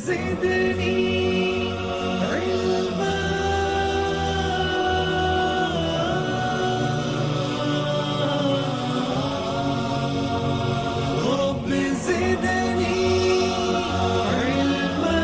زدني علما رب زدني علما.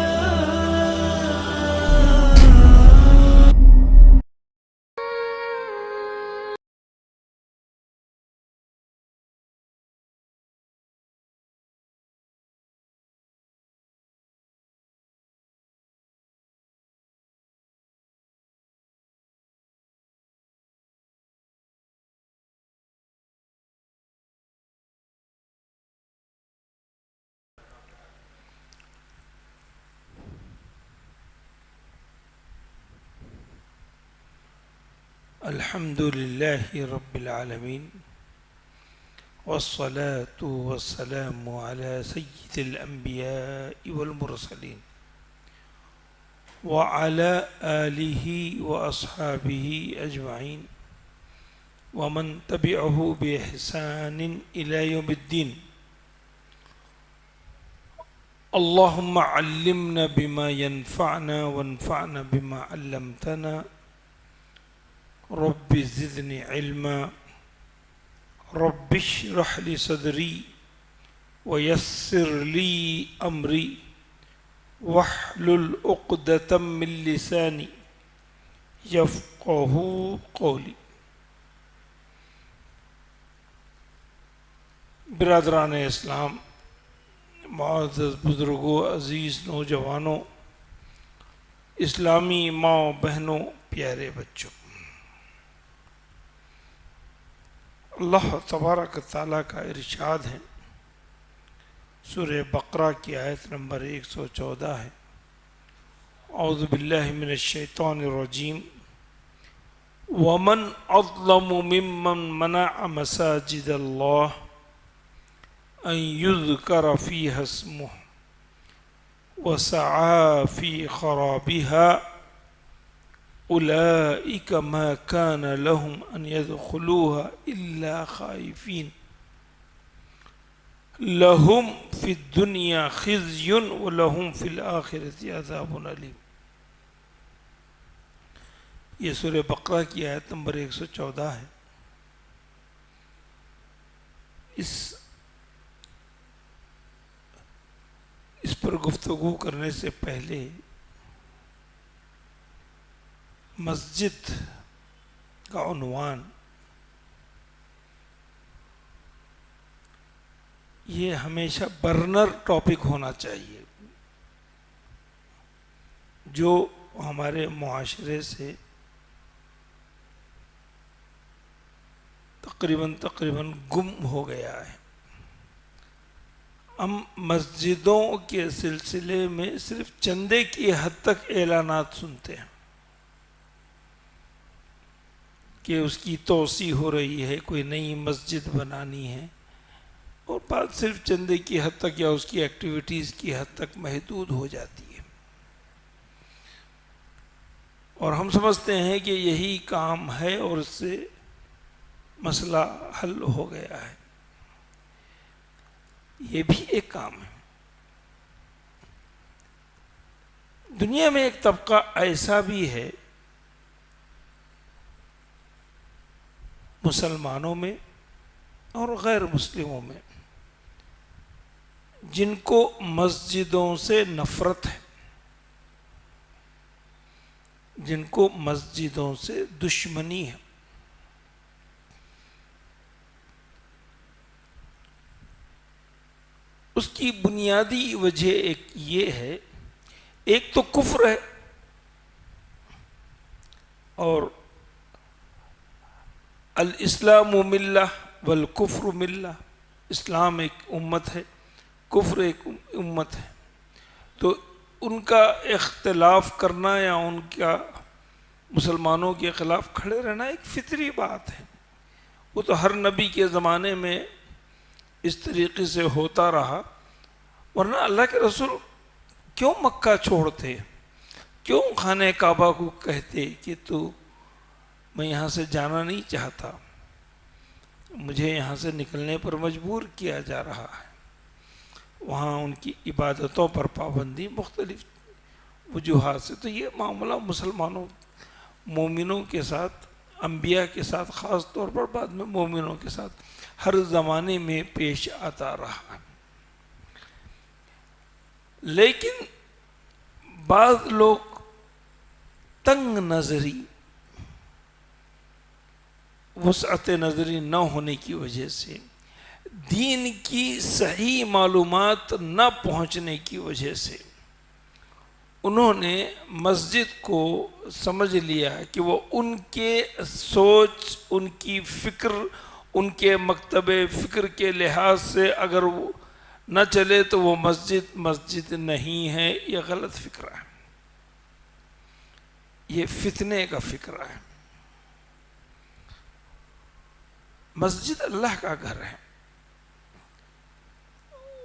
الحمد لله رب العالمين والصلاة والسلام على سيد الأنبياء والمرسلين وعلى آله وأصحابه أجمعين ومن تبعه بإحسان إلى يوم الدين. اللهم علمنا بما ينفعنا وانفعنا بما علمتنا. رب زدني علما رب اشرح لي صدري ويسر لي أمري واحلل عقدة من لساني يفقه قولي. برادران اسلام، معزز بزرگوں، عزیز نوجوانوں، اسلامی ماں بہنوں، پیارے بچوں، اللہ تبارک تعالیٰ کا ارشاد ہے، سورہ بقرہ کی آیت نمبر 114 ہے، اعوذ باللہ من الشیطان الرجیم وَمَنْ أَظْلَمُ مِمَّنْ مَنَعَ مَسَاجِدَ اللَّهِ أَنْ يُذْكَرَ فِيهَا اسْمُهُ وَسَعَى فِي خَرَابِهَا أولئك ما كان لهم أن يدخلوها إلا خائفين لهم في الدنيا خزي ولهم في الآخرة عذاب أليم. یہ سورہ بقرہ کی آیت نمبر 114 ہے. اس پر گفتگو کرنے سے پہلے مسجد کا عنوان یہ ہمیشہ برنر ٹاپک ہونا چاہیے جو ہمارے معاشرے سے تقریباً گم ہو گیا ہے. ہم مسجدوں کے سلسلے میں صرف چندے کی حد تک اعلانات سنتے ہیں کہ اس کی توسیع ہو رہی ہے، کوئی نئی مسجد بنانی ہے، اور بات صرف چندے کی حد تک یا اس کی ایکٹیویٹیز کی حد تک محدود ہو جاتی ہے، اور ہم سمجھتے ہیں کہ یہی کام ہے اور اس سے مسئلہ حل ہو گیا ہے. یہ بھی ایک کام ہے. دنیا میں ایک طبقہ ایسا بھی ہے مسلمانوں میں اور غیر مسلموں میں جن کو مسجدوں سے نفرت ہے، جن کو مسجدوں سے دشمنی ہے. اس کی بنیادی وجہ ایک یہ ہے، ایک تو کفر ہے اور الاسلام ملہ والکفر ملہ، اسلام ایک امت ہے، کفر ایک امت ہے. تو ان کا اختلاف کرنا یا ان کا مسلمانوں کے خلاف کھڑے رہنا ایک فطری بات ہے. وہ تو ہر نبی کے زمانے میں اس طریقے سے ہوتا رہا، ورنہ اللہ کے رسول کیوں مکہ چھوڑتے، کیوں خانہ کعبہ کو کہتے کہ تو میں یہاں سے جانا نہیں چاہتا، مجھے یہاں سے نکلنے پر مجبور کیا جا رہا ہے. وہاں ان کی عبادتوں پر پابندی مختلف وجوہات سے. تو یہ معاملہ مسلمانوں مومنوں کے ساتھ، انبیاء کے ساتھ خاص طور پر، بعد میں مومنوں کے ساتھ ہر زمانے میں پیش آتا رہا. لیکن بعض لوگ تنگ نظری، وسعت نظری نہ ہونے کی وجہ سے، دین کی صحیح معلومات نہ پہنچنے کی وجہ سے، انہوں نے مسجد کو سمجھ لیا کہ وہ ان کے سوچ، ان کی فکر، ان کے مکتب فکر کے لحاظ سے اگر وہ نہ چلے تو وہ مسجد نہیں ہے. یہ غلط فکرہ ہے، یہ فتنے کا فکرہ ہے. مسجد اللہ کا گھر ہے،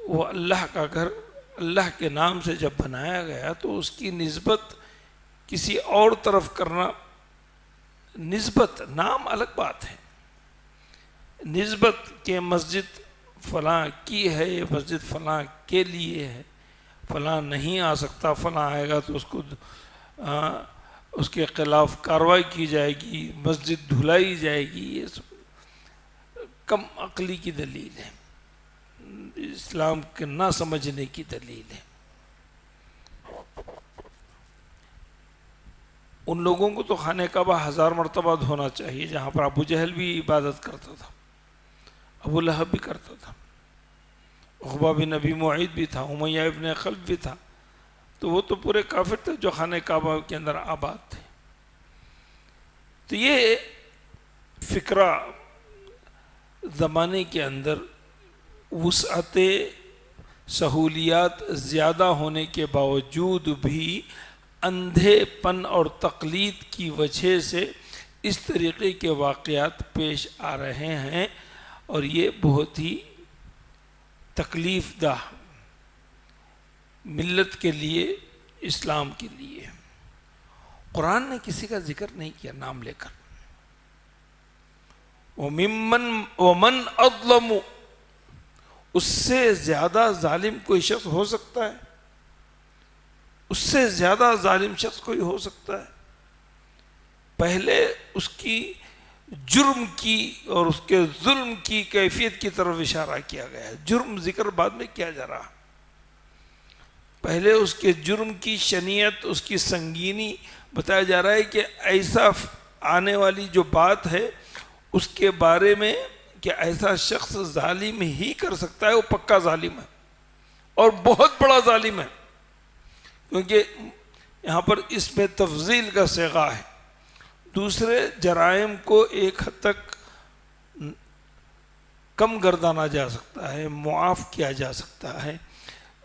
وہ اللہ کا گھر اللہ کے نام سے جب بنایا گیا تو اس کی نسبت کسی اور طرف کرنا، نسبت نام الگ بات ہے، نسبت کہ مسجد فلاں کی ہے، یہ مسجد فلاں کے لیے ہے، فلاں نہیں آ سکتا، فلاں آئے گا تو اس کے خلاف کارروائی کی جائے گی، مسجد دھلائی جائے گی. یہ سب کم عقلی کی دلیل ہے، اسلام کے نہ سمجھنے کی دلیل ہے. ان لوگوں کو تو خانہ کعبہ 1000 مرتبہ دھونا چاہیے جہاں پر ابو جہل بھی عبادت کرتا تھا، ابو لہب بھی کرتا تھا، عقبہ بن ابی معیط بھی تھا، امیہ ابن خلف بھی تھا. تو وہ تو پورے کافر تھے جو خانہ کعبہ کے اندر آباد تھے. تو یہ فکرہ زمانے کے اندر وسعت سہولیات زیادہ ہونے کے باوجود بھی اندھے پن اور تقلید کی وجہ سے اس طریقے کے واقعات پیش آ رہے ہیں، اور یہ بہت ہی تکلیف دہ ملت کے لیے، اسلام کے لیے. قرآن نے کسی کا ذکر نہیں کیا نام لے کر. وَمَنْ أَظْلَمُ، اس سے زیادہ ظالم کوئی شخص ہو سکتا ہے؟ اس سے زیادہ ظالم شخص کوئی ہو سکتا ہے؟ پہلے اس کی جرم کی اور اس کے ظلم کی کیفیت کی طرف اشارہ کیا گیا ہے، جرم ذکر بعد میں کیا جا رہا. پہلے اس کے جرم کی شنیعت، اس کی سنگینی بتایا جا رہا ہے کہ ایسا آنے والی جو بات ہے اس کے بارے میں کہ ایسا شخص ظالم ہی کر سکتا ہے، وہ پکا ظالم ہے اور بہت بڑا ظالم ہے، کیونکہ یہاں پر اس میں تفضیل کا صیغہ ہے. دوسرے جرائم کو ایک حد تک کم گردانا جا سکتا ہے، معاف کیا جا سکتا ہے،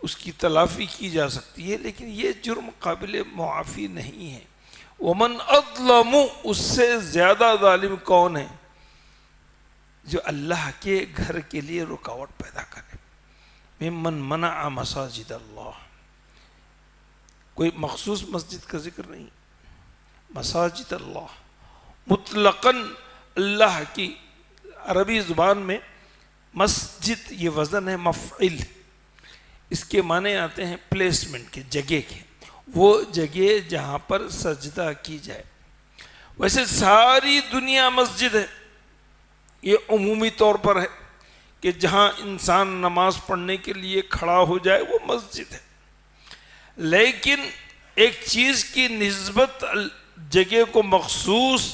اس کی تلافی کی جا سکتی ہے، لیکن یہ جرم قابل معافی نہیں ہے. ومن اظلم، اس سے زیادہ ظالم کون ہے؟ جو اللہ کے گھر کے لیے رکاوٹ پیدا کرے. ممن منع مساجد اللہ، کوئی مخصوص مسجد کا ذکر نہیں، مساجد اللہ مطلقاً اللہ کی. عربی زبان میں مسجد یہ وزن ہے مفعل، اس کے معنی آتے ہیں پلیسمنٹ کے، جگہ کے، وہ جگہ جہاں پر سجدہ کی جائے. ویسے ساری دنیا مسجد ہے، یہ عمومی طور پر ہے کہ جہاں انسان نماز پڑھنے کے لیے کھڑا ہو جائے وہ مسجد ہے. لیکن ایک چیز کی نسبت جگہ کو مخصوص،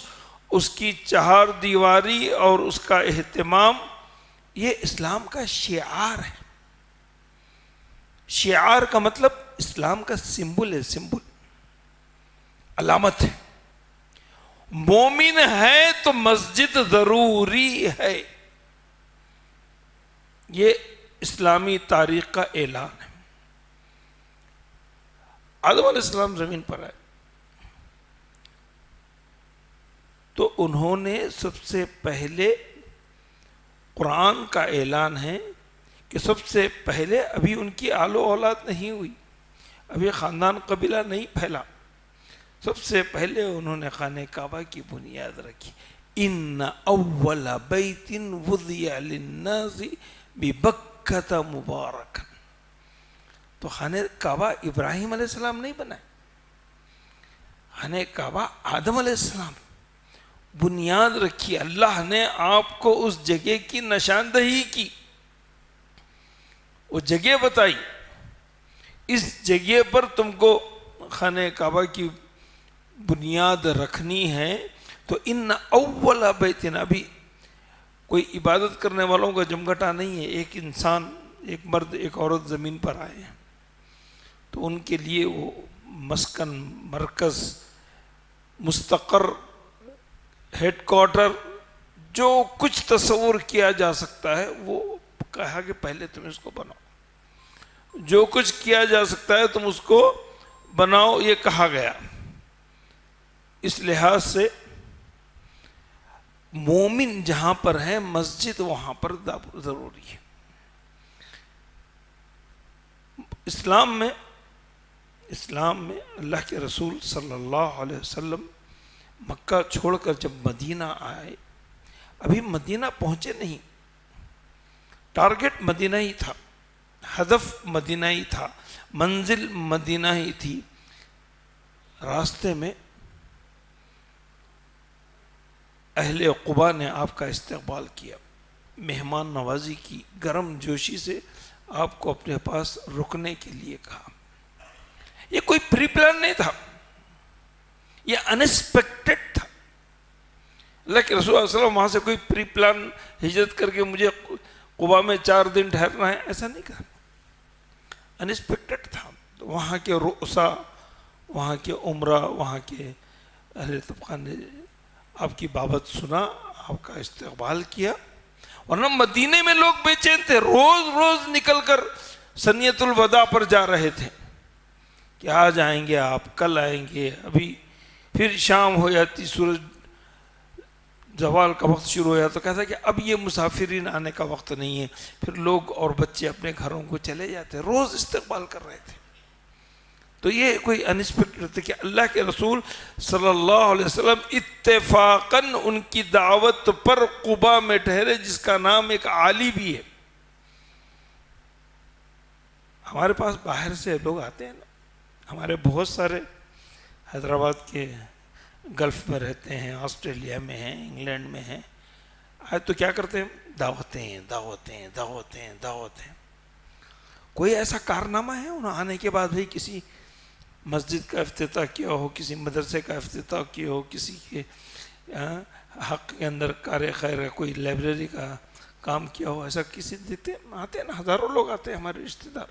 اس کی چہار دیواری اور اس کا اہتمام، یہ اسلام کا شعار ہے. شعار کا مطلب اسلام کا سمبل ہے، سمبل، علامت ہے. مومن ہے تو مسجد ضروری ہے، یہ اسلامی تاریخ کا اعلان ہے. آدم علیہ السلام زمین پر آئے تو انہوں نے سب سے پہلے، قرآن کا اعلان ہے کہ سب سے پہلے، ابھی ان کی آل و اولاد نہیں ہوئی، ابھی خاندان قبیلہ نہیں پھیلا، سب سے پہلے انہوں نے خانہ کعبہ کی بنیاد رکھی. ان اول بیت وضع للناس ببکۃ مبارکا، تو خانہ کعبہ ابراہیم علیہ السلام نہیں بنائے، خانہ کعبہ آدم علیہ السلام بنیاد رکھی، اللہ نے آپ کو اس جگہ کی نشاندہی کی، وہ جگہ بتائی، اس جگہ پر تم کو خانہ کعبہ کی بنیاد رکھنی ہے۔ تو ان اول بیت، ابھی کوئی عبادت کرنے والوں کا جمگٹا نہیں ہے، ایک انسان، ایک مرد ایک عورت زمین پر آئے ہیں، تو ان کے لیے وہ مسکن، مرکز، مستقر، ہیڈ کوارٹر، جو کچھ تصور کیا جا سکتا ہے وہ کہا کہ پہلے تم اس کو بناؤ، جو کچھ کیا جا سکتا ہے تم اس کو بناؤ، یہ کہا گیا۔ اس لحاظ سے مومن جہاں پر ہے مسجد وہاں پر ضروری ہے۔ اسلام میں اللہ کے رسول صلی اللہ علیہ وسلم مکہ چھوڑ کر جب مدینہ آئے، ابھی مدینہ پہنچے نہیں، ٹارگٹ مدینہ ہی تھا، ہدف مدینہ ہی تھا، منزل مدینہ ہی تھی۔ راستے میں اہل قباء نے آپ کا استقبال کیا، مہمان نوازی کی، گرم جوشی سے آپ کو اپنے پاس رکنے کے لیے کہا۔ یہ کوئی پری پلان نہیں تھا، یہ انیکسپیکٹڈ تھا۔ اللہ کے رسول صلی اللہ علیہ وسلم وہاں سے کوئی پری پلان ہجرت کر کے مجھے قباء میں 4 دن ٹھہرنا ہے ایسا نہیں کہا، انیکسپیکٹڈ تھا۔ تو وہاں کے رؤسا، وہاں کے عمرہ، وہاں کے اہل طبقہ نے آپ کی بابت سنا، آپ کا استقبال کیا۔ ورنہ مدینے میں لوگ بے چین تھے، روز روز نکل کر سنیت الوداع پر جا رہے تھے کہ آج آئیں گے آپ، کل آئیں گے، ابھی پھر شام ہو جاتی، سورج زوال کا وقت شروع ہو جاتا، تو کہتا کہ اب یہ مسافرین آنے کا وقت نہیں ہے، پھر لوگ اور بچے اپنے گھروں کو چلے جاتے، روز استقبال کر رہے تھے۔ تو یہ کوئی انیکسپیکٹڈ تھا کہ اللہ کے رسول صلی اللہ علیہ وسلم اتفاقاً ان کی دعوت پر قباء میں ٹھہرے، جس کا نام ایک عالی بھی ہے۔ ہمارے پاس باہر سے لوگ آتے ہیں نا، ہمارے بہت سارے حیدرآباد کے گلف میں رہتے ہیں، آسٹریلیا میں ہیں، انگلینڈ میں ہیں، آج تو کیا کرتے ہیں، دعوتیں دعوتیں دعوتیں دعوتیں۔ کوئی ایسا کارنامہ ہے انہوں آنے کے بعد بھی کسی مسجد کا افتتاح کیا ہو، کسی مدرسے کا افتتاح کیا ہو، کسی کے حق کے اندر کار خیر کا کوئی لائبریری کا کام کیا ہو، ایسا کسی دیکھتے ہیں؟ آتے ہیں نا، ہزاروں لوگ آتے ہیں ہمارے رشتہ دار،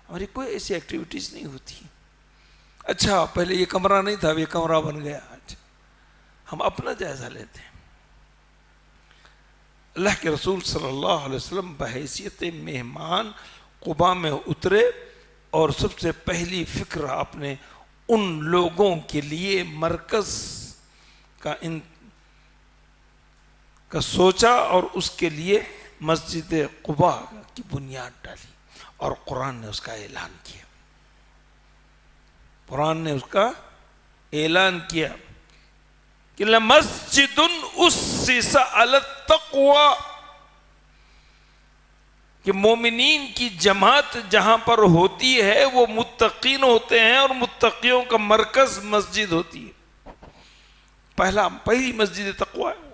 ہماری کوئی ایسی ایکٹیویٹیز نہیں ہوتی۔ اچھا پہلے یہ کمرہ نہیں تھا، اب یہ کمرہ بن گیا، آج ہم اپنا جائزہ لیتے ہیں۔ اللہ کے رسول صلی اللہ علیہ وسلم بحیثیت مہمان قباء میں اترے، اور سب سے پہلی فکر آپ نے ان لوگوں کے لیے مرکز کا سوچا، اور اس کے لیے مسجد قباء کی بنیاد ڈالی، اور قرآن نے اس کا اعلان کیا، قرآن نے اس کا اعلان کیا کہ لَمَسْجِدٌ أُسِّسَ عَلَى التَّقْوَى، کہ مومنین کی جماعت جہاں پر ہوتی ہے وہ متقین ہوتے ہیں، اور متقیوں کا مرکز مسجد ہوتی ہے۔ پہلی مسجد تقوی ہے،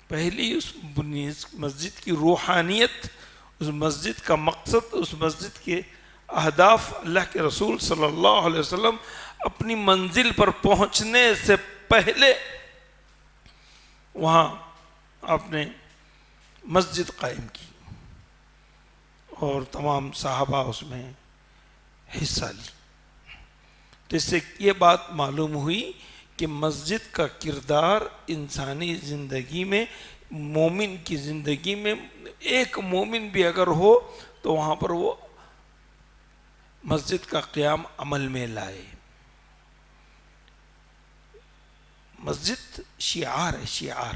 پہلی اس مسجد کی روحانیت، اس مسجد کا مقصد، اس مسجد کے اہداف، اللہ کے رسول صلی اللہ علیہ وسلم اپنی منزل پر پہنچنے سے پہلے وہاں آپ نے مسجد قائم کی، اور تمام صحابہ اس میں حصہ لی۔ تو اس سے یہ بات معلوم ہوئی کہ مسجد کا کردار انسانی زندگی میں، مومن کی زندگی میں، ایک مومن بھی اگر ہو تو وہاں پر وہ مسجد کا قیام عمل میں لائے۔ مسجد شعار ہے، شعار،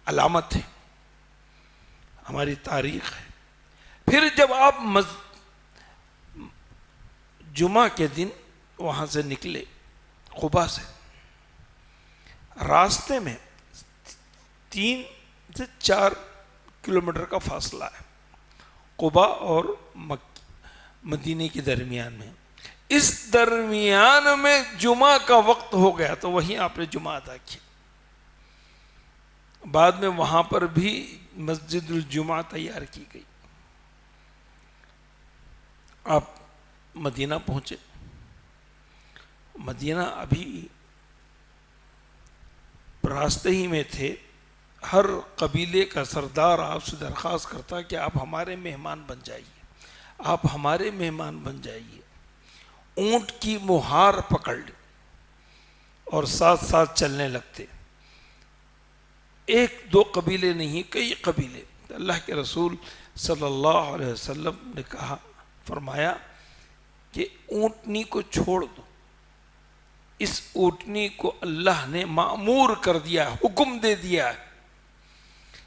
علامت ہے، ہماری تاریخ ہے۔ پھر جب آپ جمعہ کے دن وہاں سے نکلے قباء سے، راستے میں 3 سے 4 کلومیٹر کا فاصلہ ہے، قبا اور مدینے کے درمیان میں. اس درمیان میں جمعہ کا وقت ہو گیا تو وہیں آپ نے جمعہ ادا کیا. بعد میں وہاں پر بھی مسجد الجمعہ تیار کی گئی. آپ مدینہ پہنچے. مدینہ ابھی راستے ہی میں تھے. ہر قبیلے کا سردار آپ سے درخواست کرتا کہ آپ ہمارے مہمان بن جائیے, آپ ہمارے مہمان بن جائیے. اونٹ کی مہار پکڑ لی اور ساتھ ساتھ چلنے لگتے. ایک دو قبیلے نہیں, کئی قبیلے. اللہ کے رسول صلی اللہ علیہ وسلم نے کہا, فرمایا کہ اونٹنی کو چھوڑ دو. اس اونٹنی کو اللہ نے مأمور کر دیا, حکم دے دیا ہے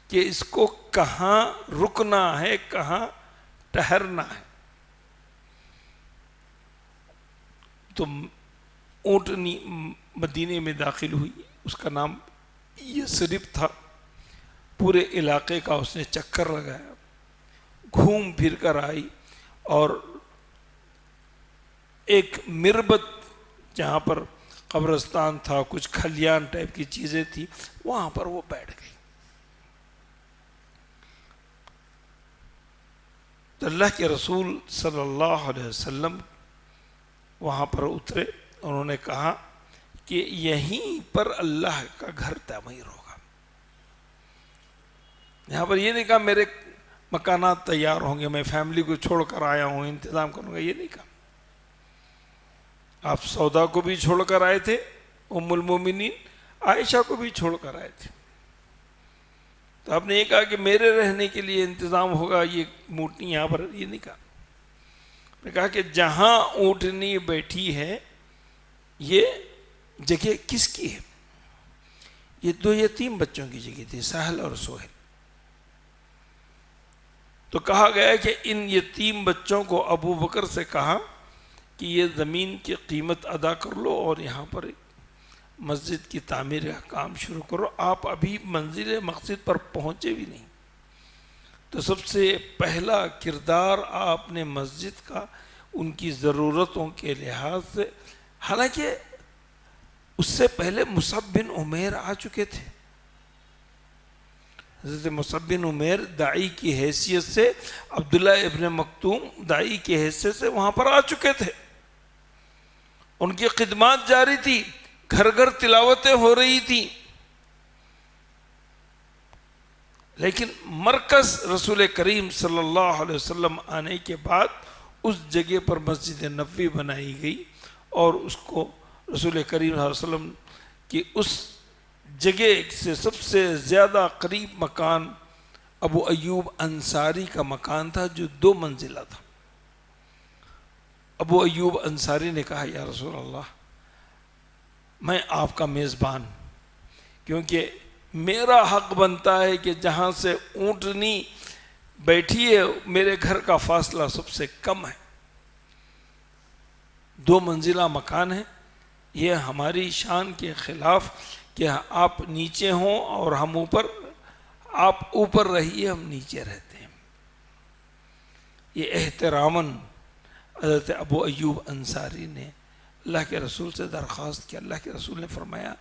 کہ اس کو کہاں رکنا ہے, کہاں ٹھہرنا ہے. تو اونٹنی مدینے میں داخل ہوئی. اس کا نام یثرب تھا. پورے علاقے کا اس نے چکر لگایا, گھوم پھر کر آئی, اور ایک مربت جہاں پر قبرستان تھا, کچھ کھلیان ٹائپ کی چیزیں تھی, وہاں پر وہ بیٹھ گئی. تو اللہ کے رسول صلی اللہ علیہ وسلم وہاں پر اترے. انہوں نے کہا کہ یہیں پر اللہ کا گھر تعمیر ہوگا. یہاں پر یہ نہیں کہا میرے مکانات تیار ہوں گے, میں فیملی کو چھوڑ کر آیا ہوں, انتظام کروں گا, یہ نہیں کہا. آپ سودا کو بھی چھوڑ کر آئے تھے, ام المومنین عائشہ کو بھی چھوڑ کر آئے تھے. تو آپ نے یہ کہا کہ میرے رہنے کے لیے انتظام ہوگا, یہ اونٹنی یہاں پر, یہ نہیں کہا. نے کہا کہ جہاں اونٹنی بیٹھی ہے یہ جگہ کس کی ہے؟ یہ دو یتیم بچوں کی جگہ تھی, سہل اور سہیل. تو کہا گیا کہ ان یتیم بچوں کو ابو بکر سے کہا کہ یہ زمین کی قیمت ادا کر لو اور یہاں پر مسجد کی تعمیر کا کام شروع کرو. آپ ابھی منزل مقصد پر پہنچے بھی نہیں. تو سب سے پہلا کردار آپ نے مسجد کا ان کی ضرورتوں کے لحاظ سے, حالانکہ اس سے پہلے مصعب بن عمیر آ چکے تھے. حضرت مصعب بن عمیر داعی کی حیثیت سے, عبداللہ ابن مکتوم داعی کی حیثیت سے وہاں پر آ چکے تھے. ان کی خدمات جاری تھی, گھر گھر تلاوتیں ہو رہی تھی. لیکن مرکز رسول کریم صلی اللہ علیہ وسلم آنے کے بعد اس جگہ پر مسجد نبوی بنائی گئی, اور اس کو رسول کریم صلی اللہ علیہ وسلم کی اس جگہ سے سب سے زیادہ قریب مکان ابو ایوب انصاری کا مکان تھا, جو 2 منزلہ تھا. ابو ایوب انصاری نے کہا, یا رسول اللہ, میں آپ کا میزبان, کیونکہ میرا حق بنتا ہے کہ جہاں سے اونٹنی بیٹھی ہے میرے گھر کا فاصلہ سب سے کم ہے, 2 منزلہ مکان ہے. یہ ہماری شان کے خلاف کہ آپ نیچے ہوں اور ہم اوپر, آپ اوپر رہیے ہم نیچے رہتے ہیں. یہ احتراماً حضرت ابو ایوب انصاری نے اللہ کے رسول سے درخواست کی. اللہ کے رسول نے فرمایا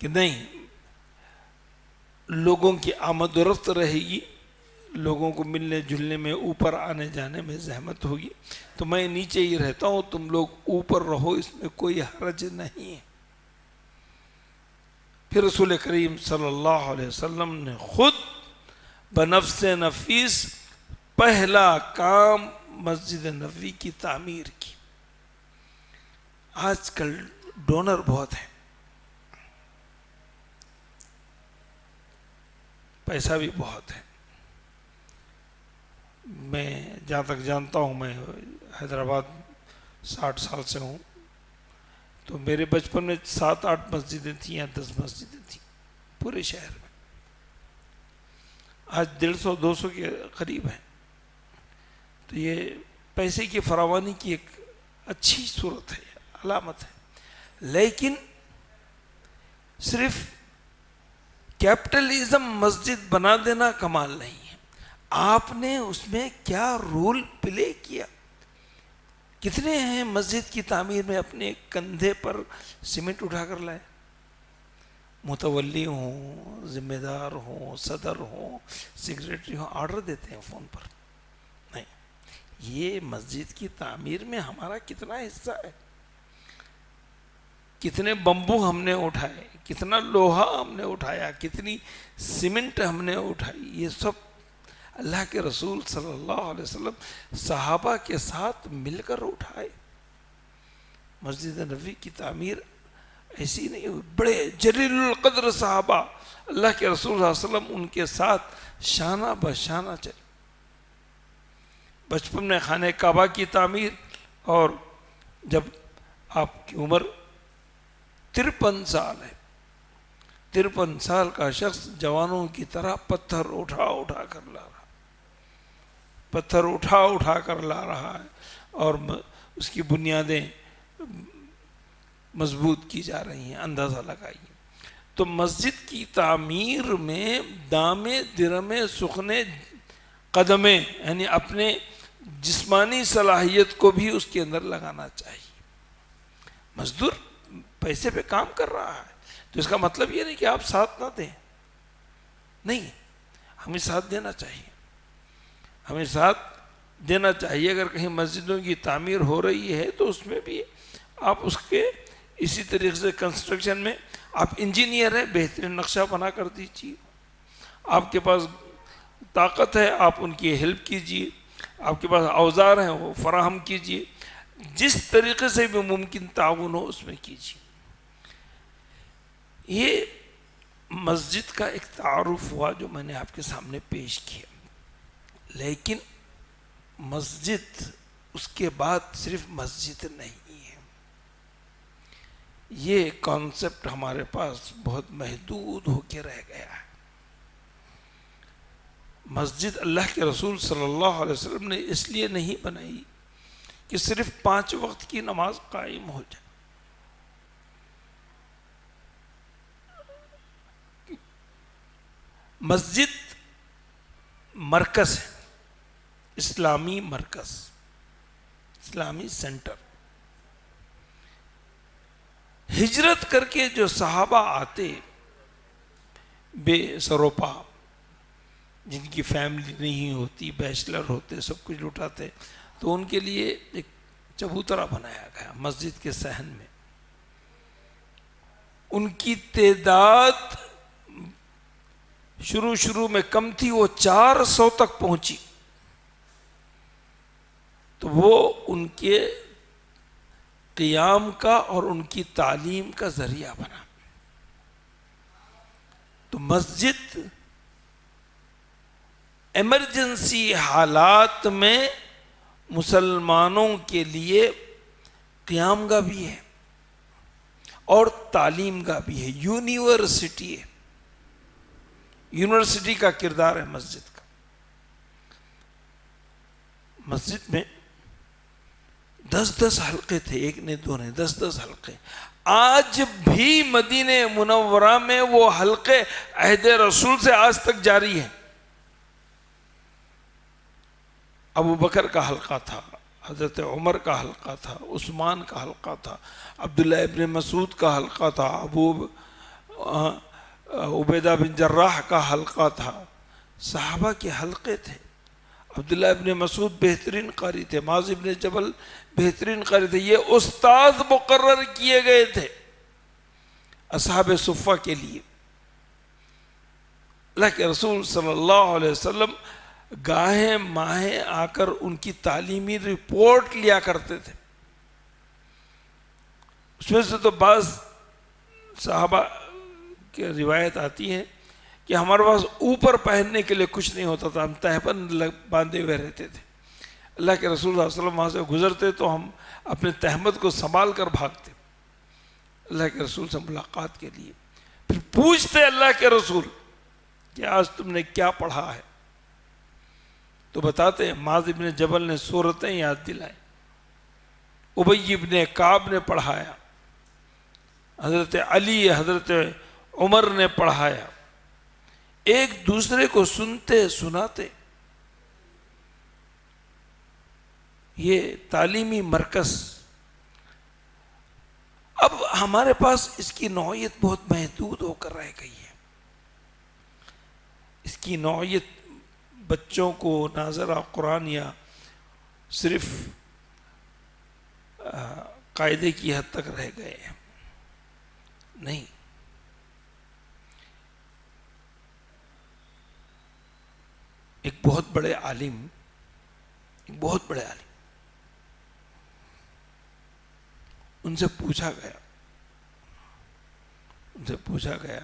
کہ نہیں, لوگوں کی آمد و رفت رہے گی, لوگوں کو ملنے جلنے میں, اوپر آنے جانے میں زحمت ہوگی, تو میں نیچے ہی رہتا ہوں, تم لوگ اوپر رہو, اس میں کوئی حرج نہیں ہے. پھر رسول کریم صلی اللہ علیہ وسلم نے خود بنفس نفیس پہلا کام مسجد نبوی کی تعمیر کی. آج کل ڈونر بہت ہیں, پیسہ بھی بہت ہے. میں جہاں تک جانتا ہوں, میں حیدرآباد 60 سال سے ہوں, تو میرے بچپن میں 7-8 مسجدیں تھیں یا 10 مسجدیں تھیں پورے شہر میں. آج 150-200 کے قریب ہیں. تو یہ پیسے کی فراوانی کی ایک اچھی صورت ہے, علامت ہے. لیکن صرف کیپٹلزم مسجد بنا دینا کمال نہیں ہے. آپ نے اس میں کیا رول پلے کیا. کتنے ہیں مسجد کی تعمیر میں اپنے کندھے پر سیمنٹ اٹھا کر لائے؟ متولی ہوں، ذمہ دار ہوں، صدر ہوں، سیکریٹری ہوں، آرڈر دیتے ہیں فون پر. نہیں، یہ مسجد کی تعمیر میں ہمارا کتنا حصہ ہے. کتنے بمبو ہم نے اٹھائے، کتنا لوہا ہم نے اٹھایا، کتنی سیمنٹ ہم نے اٹھائی. یہ سب اللہ کے رسول صلی اللہ علیہ وسلم صحابہ کے ساتھ مل کر اٹھائے. مسجد نبوی کی تعمیر ایسی نہیں ہوئی. بڑے جلیل القدر صحابہ اللہ کے رسول صلی اللہ علیہ وسلم ان کے ساتھ شانہ بشانہ چلے. بچپن میں خانہ کعبہ کی تعمیر، اور جب آپ کی عمر 53 سال ہے، 53 سال کا شخص جوانوں کی طرح پتھر اٹھا اٹھا کر لا رہا، پتھر اٹھا اٹھا کر لا رہا ہے، اور اس کی بنیادیں مضبوط کی جا رہی ہیں. اندازہ لگائیے. تو مسجد کی تعمیر میں دامے درمے سخنے قدمے، یعنی اپنے جسمانی صلاحیت کو بھی اس کے اندر لگانا چاہیے. مزدور پیسے پہ کام کر رہا ہے تو اس کا مطلب یہ نہیں کہ آپ ساتھ نہ دیں. نہیں، ہمیں ساتھ دینا چاہیے، ہمیں ساتھ دینا چاہیے. اگر کہیں مسجدوں کی تعمیر ہو رہی ہے تو اس میں بھی آپ اس کے اسی طریقے سے کنسٹرکشن میں آپ انجینئر ہیں، بہترین نقشہ بنا کر دیجیے. آپ کے پاس طاقت ہے، آپ ان کی ہیلپ کیجیے. آپ کے پاس اوزار ہیں، وہ فراہم کیجیے. جس طریقے سے بھی ممکن تعاون ہو اس میں کیجیے. یہ مسجد کا ایک تعارف ہوا جو میں نے آپ کے سامنے پیش کیا. لیکن مسجد اس کے بعد صرف مسجد نہیں ہے. یہ کانسیپٹ ہمارے پاس بہت محدود ہو کے رہ گیا ہے. مسجد اللہ کے رسول صلی اللہ علیہ وسلم نے اس لیے نہیں بنائی کہ صرف 5 وقت کی نماز قائم ہو جائے. مسجد مرکز ہے، اسلامی مرکز، اسلامی سینٹر. ہجرت کر کے جو صحابہ آتے بے سروپا، جن کی فیملی نہیں ہوتی، بیچلر ہوتے، سب کچھ لٹاتے، تو ان کے لیے ایک چبوترا بنایا گیا مسجد کے صحن میں. ان کی تعداد شروع میں کم تھی، وہ 400 تک پہنچی. تو وہ ان کے قیام کا اور ان کی تعلیم کا ذریعہ بنا. تو مسجد ایمرجنسی حالات میں مسلمانوں کے لیے قیام گاہ بھی ہے اور تعلیم گاہ بھی ہے. یونیورسٹی ہے، یونیورسٹی کا کردار ہے مسجد کا. مسجد میں 10 حلقے تھے، ایک نے دو نے 10 حلقے. آج بھی مدینہ منورہ میں وہ حلقے عہد رسول سے آج تک جاری ہیں. ابو بکر کا حلقہ تھا، حضرت عمر کا حلقہ تھا، عثمان کا حلقہ تھا، عبداللہ ابن مسعود کا حلقہ تھا، ابو عبیدہ بن جراح کا حلقہ تھا. صحابہ کے حلقے تھے. عبداللہ ابن مسعود بہترین قاری تھے، معاذ ابن جبل بہترین قاری تھے. یہ استاد مقرر کیے گئے تھے اصحاب صفہ کے لیے. اللہ کے رسول صلی اللہ علیہ وسلم گاہیں ماہیں آ کر ان کی تعلیمی رپورٹ لیا کرتے تھے. اس میں سے تو بعض صحابہ کی روایت آتی ہے کہ ہمارے پاس اوپر پہننے کے لیے کچھ نہیں ہوتا تھا، ہم تہبند باندھے ہوئے رہتے تھے. اللہ کے رسول صلی اللہ علیہ وسلم وہاں سے گزرتے تو ہم اپنے تہمت کو سنبھال کر بھاگتے اللہ کے رسول سے ملاقات کے لیے. پھر پوچھتے اللہ کے رسول کہ آج تم نے کیا پڑھا ہے؟ تو بتاتے ہیں معاذ ابن جبل نے سورتیں یاد دلائیں، ابی ابن کعب نے پڑھایا، حضرت علی حضرت عمر نے پڑھایا. ایک دوسرے کو سنتے سناتے یہ تعلیمی مرکز، اب ہمارے پاس اس کی نوعیت بہت محدود ہو کر رہ گئی ہے. اس کی نوعیت بچوں کو ناظرہ قرآن یا صرف قاعدے کی حد تک رہ گئے ہیں. نہیں، ایک بہت بڑے عالم ان سے پوچھا گیا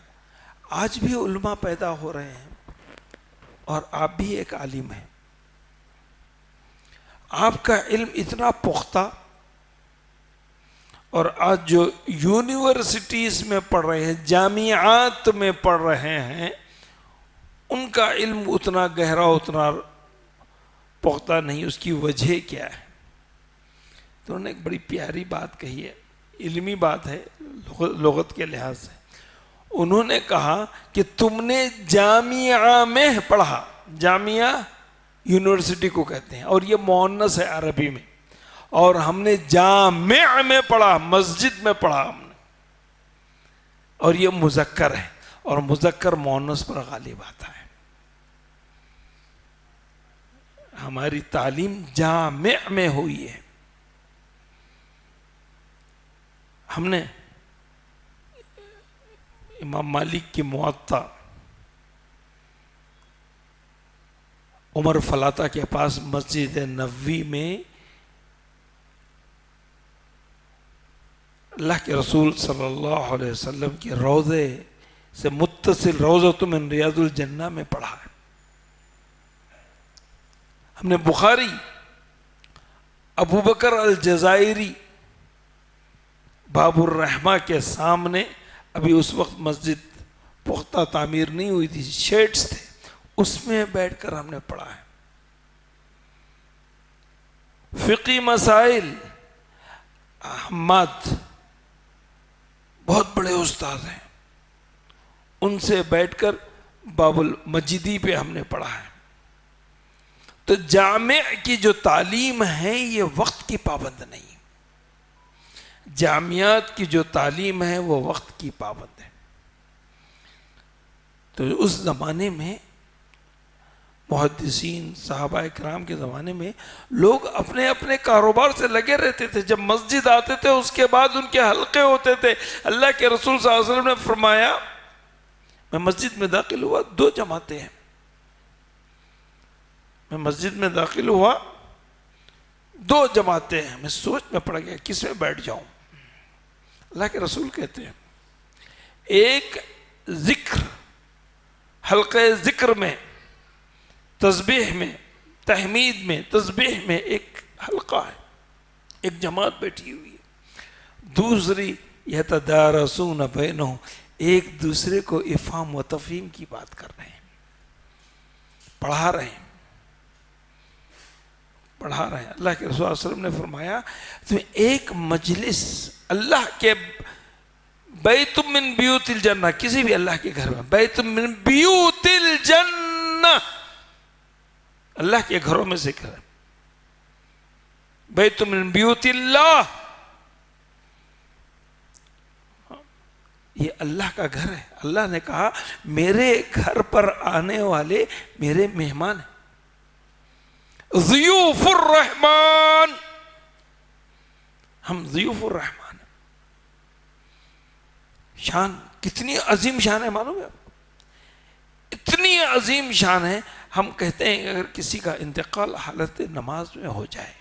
آج بھی علماء پیدا ہو رہے ہیں اور آپ بھی ایک عالم ہیں، آپ کا علم اتنا پختہ، اور آج جو یونیورسٹیز میں پڑھ رہے ہیں، جامعات میں پڑھ رہے ہیں، ان کا علم اتنا گہرا، اتنا پختہ نہیں، اس کی وجہ کیا ہے؟ تو انہوں نے ایک بڑی پیاری بات کہی ہے، علمی بات ہے لغت کے لحاظ سے. انہوں نے کہا کہ تم نے جامعہ میں پڑھا، جامعہ یونیورسٹی کو کہتے ہیں اور یہ مؤنث ہے عربی میں، اور ہم نے جامع میں پڑھا، مسجد میں پڑھا ہم نے، اور یہ مذکر ہے، اور مذکر مؤنث پر غالب آتا ہے. ہماری تعلیم جامع میں ہوئی ہے. ہم نے امام مالک کی موطا عمر فلاطہ کے پاس مسجد نبوی میں اللہ کے رسول صلی اللہ علیہ وسلم کے روضے سے متصل روضۃ من ریاض الجنہ میں پڑھا ہے. ہم نے بخاری ابو بکر الجزائری باب الرحمہ کے سامنے، ابھی اس وقت مسجد پختہ تعمیر نہیں ہوئی تھی، شیڈز تھے، اس میں بیٹھ کر ہم نے پڑھا ہے. فقی مسائل حماد بہت بڑے استاد ہیں، ان سے بیٹھ کر باب المجدی پہ ہم نے پڑھا ہے. تو جامع کی جو تعلیم ہے یہ وقت کی پابند نہیں، جامعات کی جو تعلیم ہے وہ وقت کی پابند ہے. تو اس زمانے میں محدثین صحابہ کرام کے زمانے میں لوگ اپنے اپنے کاروبار سے لگے رہتے تھے. جب مسجد آتے تھے اس کے بعد ان کے حلقے ہوتے تھے. اللہ کے رسول صلی اللہ علیہ وسلم نے فرمایا، میں مسجد میں داخل ہوا، 2 جماعتیں ہیں. میں مسجد میں داخل ہوا، 2 جماعتیں ہیں. میں سوچ میں پڑ گیا کس میں بیٹھ جاؤں. اللہ کے رسول کہتے ہیں ایک ذکر، حلقہ ذکر میں، تسبیح میں، تحمید میں، تسبیح میں ایک حلقہ ہے، ایک جماعت بیٹھی ہوئی ہے. دوسری یتدارسون بینہم، ایک دوسرے کو افہام و تفہیم کی بات کر رہے ہیں، پڑھا رہے ہیں. اللہ کے رسول صلی اللہ علیہ وسلم نے فرمایا تمہیں ایک مجلس اللہ کے بیت من بیوت الجنہ، کسی بھی اللہ کے گھر میں، بیت من بیوت الجنہ، اللہ کے گھروں میں ذکر ہے. بیت من بیوت اللہ، یہ اللہ کا گھر ہے. اللہ نے کہا میرے گھر پر آنے والے میرے مہمان ہیں، ضیوف الرحمن، ہم ضیوف الرحمن ہیں. شان کتنی عظیم شان ہے، معلوم ہے؟ اتنی عظیم شان ہے. ہم کہتے ہیں اگر کسی کا انتقال حالت نماز میں ہو جائے،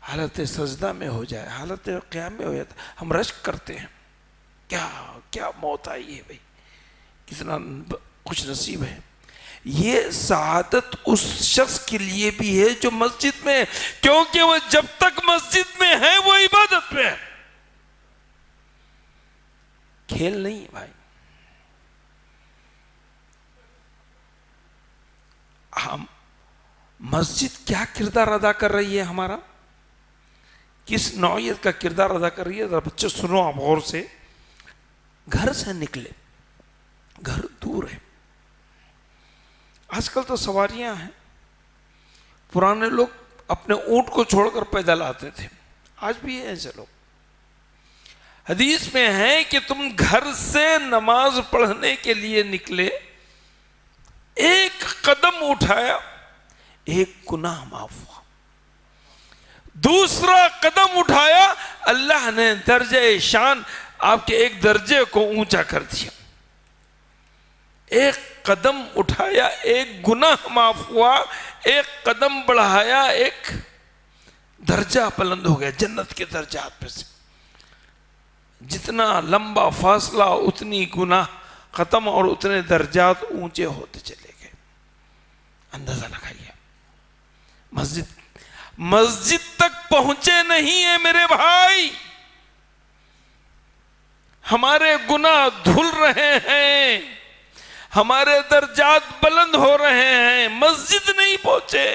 حالت سجدہ میں ہو جائے، حالت قیام میں ہو جائے، ہم رشک کرتے ہیں، کیا موت آئی ہے بھائی، کتنا خوش نصیب ہے. یہ سعادت اس شخص کے لیے بھی ہے جو مسجد میں ہے، کیونکہ وہ جب تک مسجد میں ہے وہ عبادت میں ہے، کھیل نہیں ہے بھائی. ہم مسجد کیا کردار ادا کر رہی ہے، ہمارا کس نوعیت کا کردار ادا کر رہی ہے؟ ذرا بچے سنو آپ غور سے. گھر سے نکلے، گھر دور ہے، آج کل تو سواریاں ہیں. پرانے لوگ اپنے اونٹ کو چھوڑ کر پیدل آتے تھے. آج بھی ہیں ایسے لوگ. حدیث میں ہے کہ تم گھر سے نماز پڑھنے کے لیے نکلے, ایک قدم اٹھایا, ایک گناہ معاف ہوا. دوسرا قدم اٹھایا, اللہ نے درجہ شان آپ کے ایک درجے کو اونچا کر دیا. ایک قدم اٹھایا, ایک گناہ معاف ہوا, ایک قدم بڑھایا, ایک درجہ بلند ہو گیا جنت کے درجات پہ سے. جتنا لمبا فاصلہ اتنی گناہ ختم اور اتنے درجات اونچے ہوتے چلے گئے. اندازہ لگائیے. مسجد تک پہنچے نہیں ہیں میرے بھائی, ہمارے گناہ دھل رہے ہیں, ہمارے درجات بلند ہو رہے ہیں, مسجد نہیں پہنچے.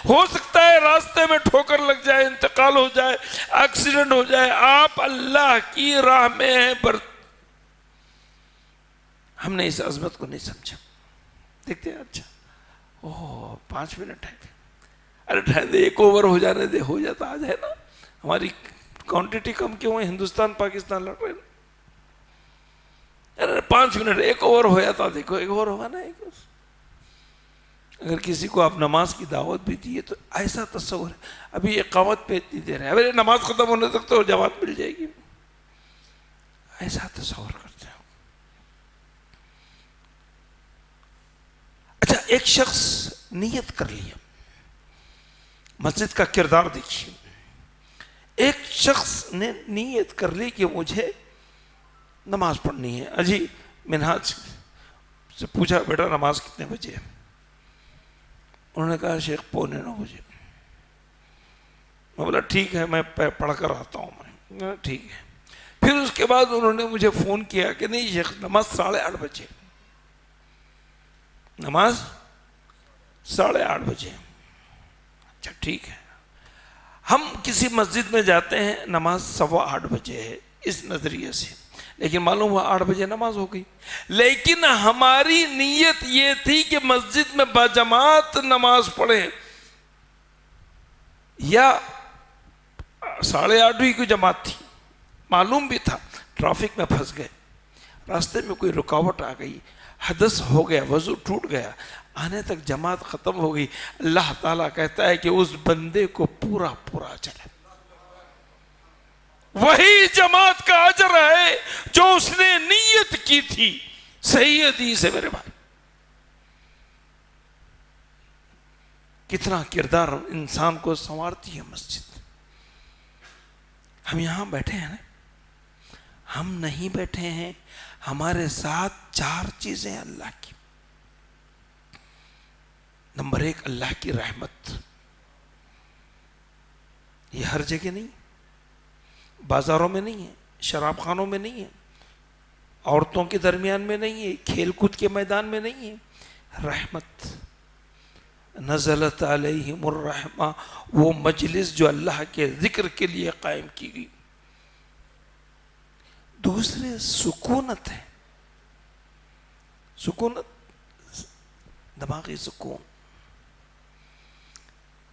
ہو سکتا ہے راستے میں ٹھوکر لگ جائے, انتقال ہو جائے, ایکسیڈنٹ ہو جائے, آپ اللہ کی راہ میں ہیں, پر ہم نے اس عظمت کو نہیں سمجھا. دیکھتے ہیں, اچھا 5 منٹ ہے, ارے ٹھہر دے, ایک اوور ہو جانے دے, ہو جاتا. آج ہے نا ہماری کوانٹٹی کم کیوں ہے, ہندوستان پاکستان لڑ رہے ہیں. ارے 5 منٹ, ایک اوور ہو جاتا. دیکھو ایک اوور ہوگا نا. اگر کسی کو آپ نماز کی دعوت بھی دیے تو ایسا تصور ہے, ابھی اقامت پہ اتنی دیر ہے, ابھی نماز ختم ہونے تک تو جماعت مل جائے گی, ایسا تصور کرتے ہیں. اچھا, ایک شخص نیت کر لیا, مسجد کا کردار دیکھیے. ایک شخص نے نیت کر لی کہ مجھے نماز پڑھنی ہے. اجی منہاج سے پوچھا, بیٹا نماز کتنے بجے ہے؟ انہوں نے کہا شیخ 8:45 بجے. میں بولا ٹھیک ہے, میں پڑھ کر آتا ہوں. میں ٹھیک ہے. پھر اس کے بعد انہوں نے مجھے فون کیا کہ نہیں شیخ, نماز 8:30 بجے, نماز 8:30 بجے. اچھا ٹھیک ہے. ہم کسی مسجد میں جاتے ہیں, نماز 8:15 بجے ہے اس نظریے سے, لیکن معلوم ہوا 8 بجے نماز ہو گئی. لیکن ہماری نیت یہ تھی کہ مسجد میں باجماعت نماز پڑھیں, یا 8:30 کی جماعت تھی, معلوم بھی تھا ٹریفک میں پھنس گئے, راستے میں کوئی رکاوٹ آ گئی, حدث ہو گیا, وضو ٹوٹ گیا, آنے تک جماعت ختم ہو گئی. اللہ تعالیٰ کہتا ہے کہ اس بندے کو پورا پورا چلے, وہی جماعت کا اجر ہے جو اس نے نیت کی تھی. صحیح حدیث ہے میرے بھائی. کتنا کردار انسان کو سنوارتی ہے مسجد. ہم یہاں بیٹھے ہیں نا, ہم نہیں بیٹھے ہیں, ہمارے ساتھ 4 چیزیں اللہ کی. نمبر 1, اللہ کی رحمت. یہ ہر جگہ نہیں, بازاروں میں نہیں ہے, شراب خانوں میں نہیں ہے, عورتوں کے درمیان میں نہیں ہے, کھیل کود کے میدان میں نہیں ہے. رحمت. نزلت علیہم الرحمہ, وہ مجلس جو اللہ کے ذکر کے لیے قائم کی گئی. دوسرے سکونت ہے. سکونت, دماغی سکون.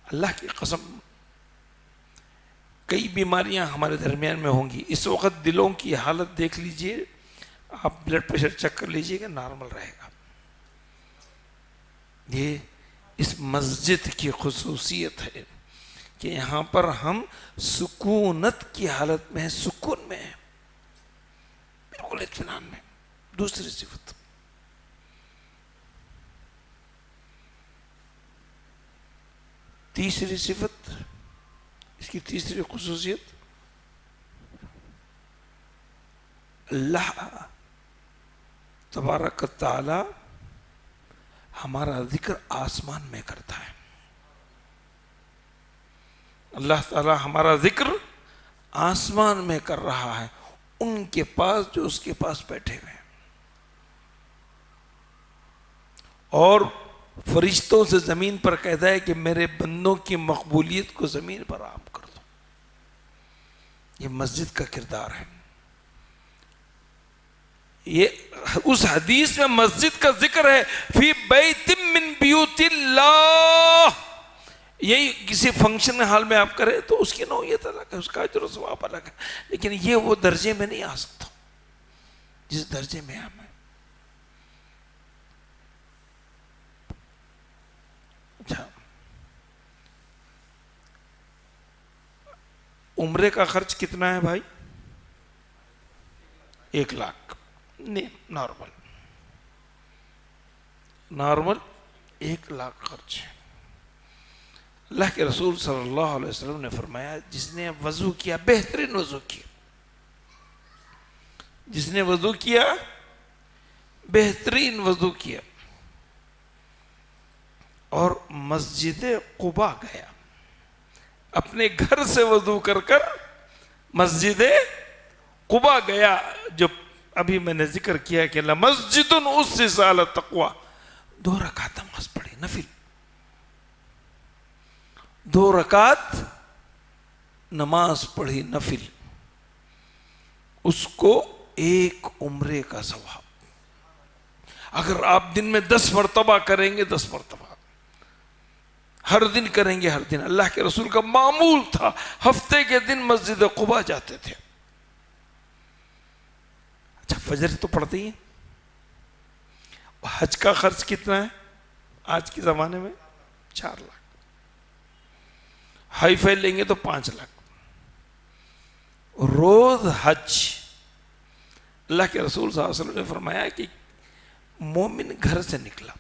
اللہ کی قسم کئی بیماریاں ہمارے درمیان میں ہوں گی. اس وقت دلوں کی حالت دیکھ لیجئے, آپ بلڈ پریشر چیک کر لیجئے گا, نارمل رہے گا. یہ اس مسجد کی خصوصیت ہے کہ یہاں پر ہم سکونت کی حالت میں ہیں, سکون میں ہیں, بالکل اطمینان میں. دوسری صفت, تیسری صفت, اس کی تیسری خصوصیت, اللہ تبارک تعالی ہمارا ذکر آسمان میں کرتا ہے. اللہ تعالی ہمارا ذکر آسمان میں کر رہا ہے, ان کے پاس جو اس کے پاس بیٹھے ہوئے ہیں, اور فرشتوں سے زمین پر کہتا ہے کہ میرے بندوں کی مقبولیت کو زمین پر عام کر دو. یہ مسجد کا کردار ہے. یہ اس حدیث میں مسجد کا ذکر ہے, فی بیت من بیوت اللہ, یہی کسی فنکشن حال میں آپ کریں تو اس کی نوعیت الگ ہے، اس کا اجر و ثواب الگ ہے، لیکن یہ وہ درجے میں نہیں آ سکتا جس درجے میں ہم ہیں۔ اچھا، عمرے کا خرچ کتنا ہے بھائی؟ 1,00,000 نہیں، نارمل 1,00,000 خرچ ہے۔ اللہ کے رسول صلی اللہ علیہ وسلم نے فرمایا جس نے وضو کیا، بہترین وضو کیا، جس نے وضو کیا بہترین وضو کیا اور مسجد قباء گیا، اپنے گھر سے وضو کر کر مسجد قباء گیا، جو ابھی میں نے ذکر کیا کہ لمسجد اسس علی التقوی، 2 رکعت نماز پڑھی نفل، 2 رکعت نماز پڑھی نفل، اس کو 1 عمرے کا ثواب۔ اگر آپ دن میں 10 مرتبہ کریں گے، 10 مرتبہ ہر دن کریں گے، ہر دن۔ اللہ کے رسول کا معمول تھا ہفتے کے دن مسجد قباء جاتے تھے۔ اچھا، فجر تو پڑھتے ہی ہیں۔ حج کا خرچ کتنا ہے آج کے زمانے میں؟ 4,00,000۔ ہائی فائی لیں گے تو 5,00,000۔ روز حج، اللہ کے رسول صلی اللہ علیہ وسلم نے فرمایا کہ مومن گھر سے نکلا،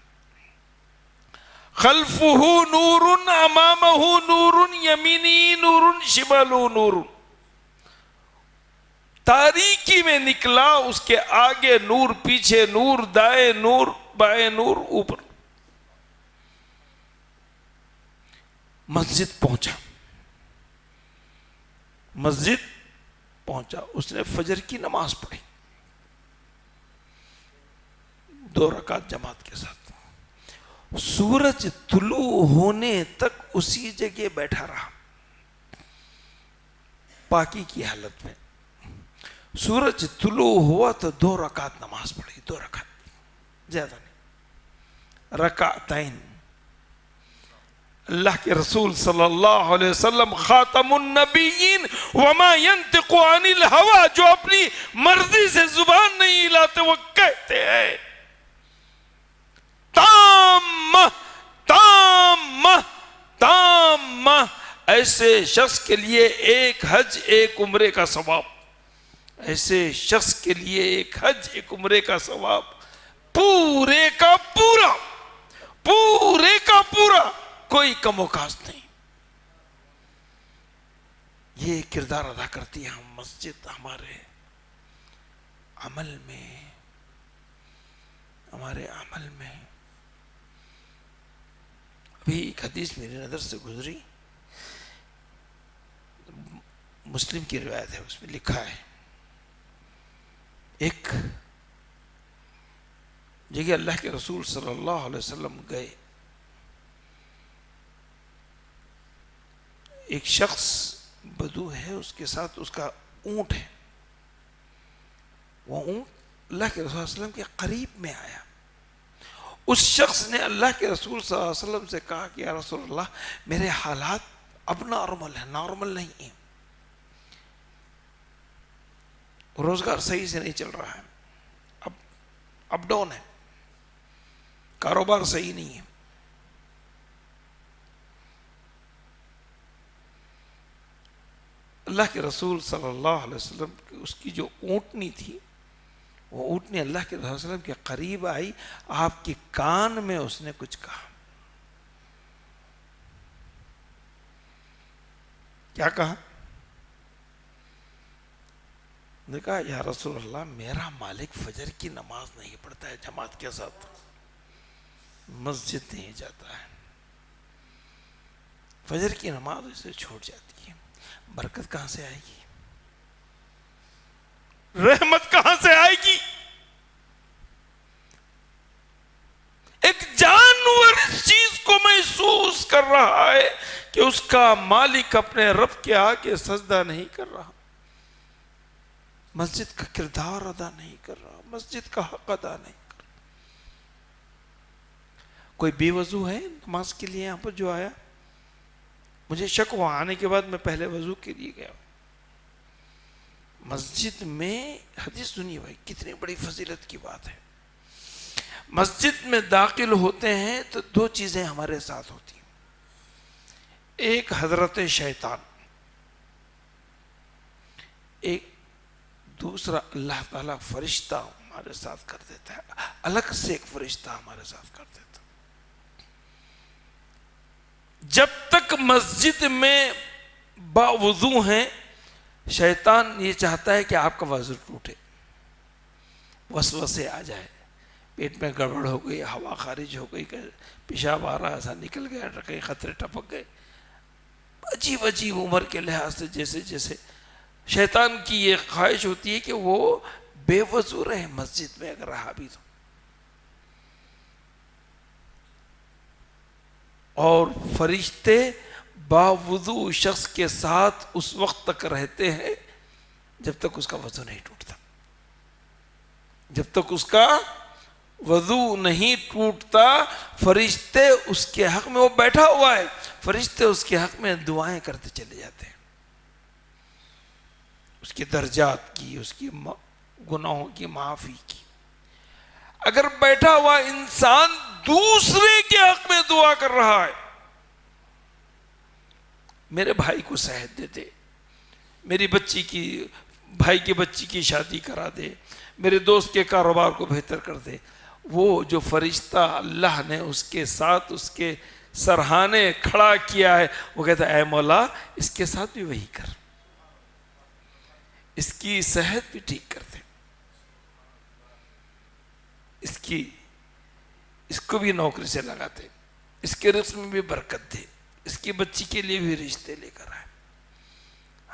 خلفہ نور امامہ نور یمینی نور شمالہ نور، تاریکی میں نکلا، اس کے آگے نور، پیچھے نور، دائیں نور، بائیں نور، اوپر۔ مسجد پہنچا، مسجد پہنچا، اس نے فجر کی نماز پڑھی 2 رکعت جماعت کے ساتھ، سورج طلوع ہونے تک اسی جگہ بیٹھا رہا پاکی کی حالت میں۔ سورج طلوع ہوا تو 2 رکعت نماز پڑھی، 2 رکعت، زیادہ نہیں، رکعتین۔ اللہ کے رسول صلی اللہ علیہ وسلم خاتم النبیین وما ينطق عن الہوى، جو اپنی مرضی سے زبان نہیں ہلاتے، وہ کہتے ہیں تامہ تامہ تامہ، ایسے شخص کے لیے 1 حج 1 عمرے کا ثواب، ایسے شخص کے لیے 1 حج 1 عمرے کا ثواب، پورے کا پورا، پورے کا پورا، کوئی کم و کاست نہیں۔ یہ کردار ادا کرتی ہے ہم مسجد ہمارے عمل میں، ہمارے عمل میں۔ ابھی ایک حدیث میری نظر سے گزری، مسلم کی روایت ہے، اس میں لکھا ہے ایک جگہ اللہ کے رسول صلی اللہ علیہ وسلم گئے، ایک شخص بدو ہے، اس کے ساتھ اس کا اونٹ ہے، وہ اونٹ اللہ کے رسول صلی اللہ علیہ وسلم کے قریب میں آیا۔ اس شخص نے اللہ کے رسول صلی اللہ علیہ وسلم سے کہا کہ یا رسول اللہ، میرے حالات اب نارمل ہیں، نارمل نہیں ہیں، روزگار صحیح سے نہیں چل رہا ہے، اب اپ ڈاؤن ہے، کاروبار صحیح نہیں ہے۔ اللہ کے رسول صلی اللہ علیہ وسلم اس کی جو اونٹنی تھی، وہ اونٹنی اللہ کے رسول صلی اللہ علیہ وسلم کے قریب آئی، آپ کے کان میں اس نے کچھ کہا۔ کیا کہا؟ نے کہا یا رسول اللہ، میرا مالک فجر کی نماز نہیں پڑھتا ہے جماعت کے ساتھ، مسجد نہیں جاتا ہے، فجر کی نماز اسے چھوٹ جاتی ہے، برکت کہاں سے آئے گی؟ رحمت کہاں سے آئے گی؟ ایک جانور اس چیز کو محسوس کر رہا ہے کہ اس کا مالک اپنے رب کے آگے سجدہ نہیں کر رہا، مسجد کا کردار ادا نہیں کر رہا، مسجد کا حق ادا نہیں کر رہا۔ کوئی بے وضو ہے نماز کے لیے یہاں پر جو آیا؟ مجھے شک ہوا، آنے کے بعد میں پہلے وضو کے لیے گیا، مسجد میں حدیث سنیے بھائی، کتنی بڑی فضیلت کی بات ہے. مسجد میں داخل ہوتے ہیں تو دو چیزیں ہمارے ساتھ ہوتی ہیں. ایک حضرت شیطان، ایک دوسرا اللہ تعالیٰ فرشتہ ہمارے ساتھ کر دیتا ہے، الگ سے ایک فرشتہ ہمارے ساتھ کر دیتا ہے. جب تک مسجد میں باوضو ہیں، شیطان یہ چاہتا ہے کہ آپ کا وضو ٹوٹے، وسوسے آ جائے، پیٹ میں گڑبڑ ہو گئی، ہوا خارج ہو گئی، پیشاب آ رہا ایسا نکل گیا، کئی خطرے ٹپک گئے، عجیب عجیب عمر کے لحاظ سے جیسے جیسے شیطان کی یہ خواہش ہوتی ہے کہ وہ بے وضو رہے مسجد میں اگر رہا بھی تو. اور فرشتے باوضو شخص کے ساتھ اس وقت تک رہتے ہیں جب تک اس کا وضو نہیں ٹوٹتا. جب تک اس کا وضو نہیں ٹوٹتا فرشتے اس کے حق میں، وہ بیٹھا ہوا ہے، فرشتے اس کے حق میں دعائیں کرتے چلے جاتے ہیں، اس کے درجات کی، اس کی گناہوں کی معافی کی. اگر بیٹھا ہوا انسان دوسرے کے حق میں دعا کر رہا ہے، میرے بھائی کو صحت دے دے، میری بچی کی، بھائی کی بچی کی شادی کرا دے، میرے دوست کے کاروبار کو بہتر کر دے، وہ جو فرشتہ اللہ نے اس کے ساتھ اس کے سرہانے کھڑا کیا ہے، وہ کہتا ہے اے مولا اس کے ساتھ بھی وہی کر، اس کی صحت بھی ٹھیک کر دے، اس کو بھی نوکری سے لگا دے، اس کے رزق میں بھی برکت دے، اس کی بچی کے لیے بھی رشتے لے کر آئے.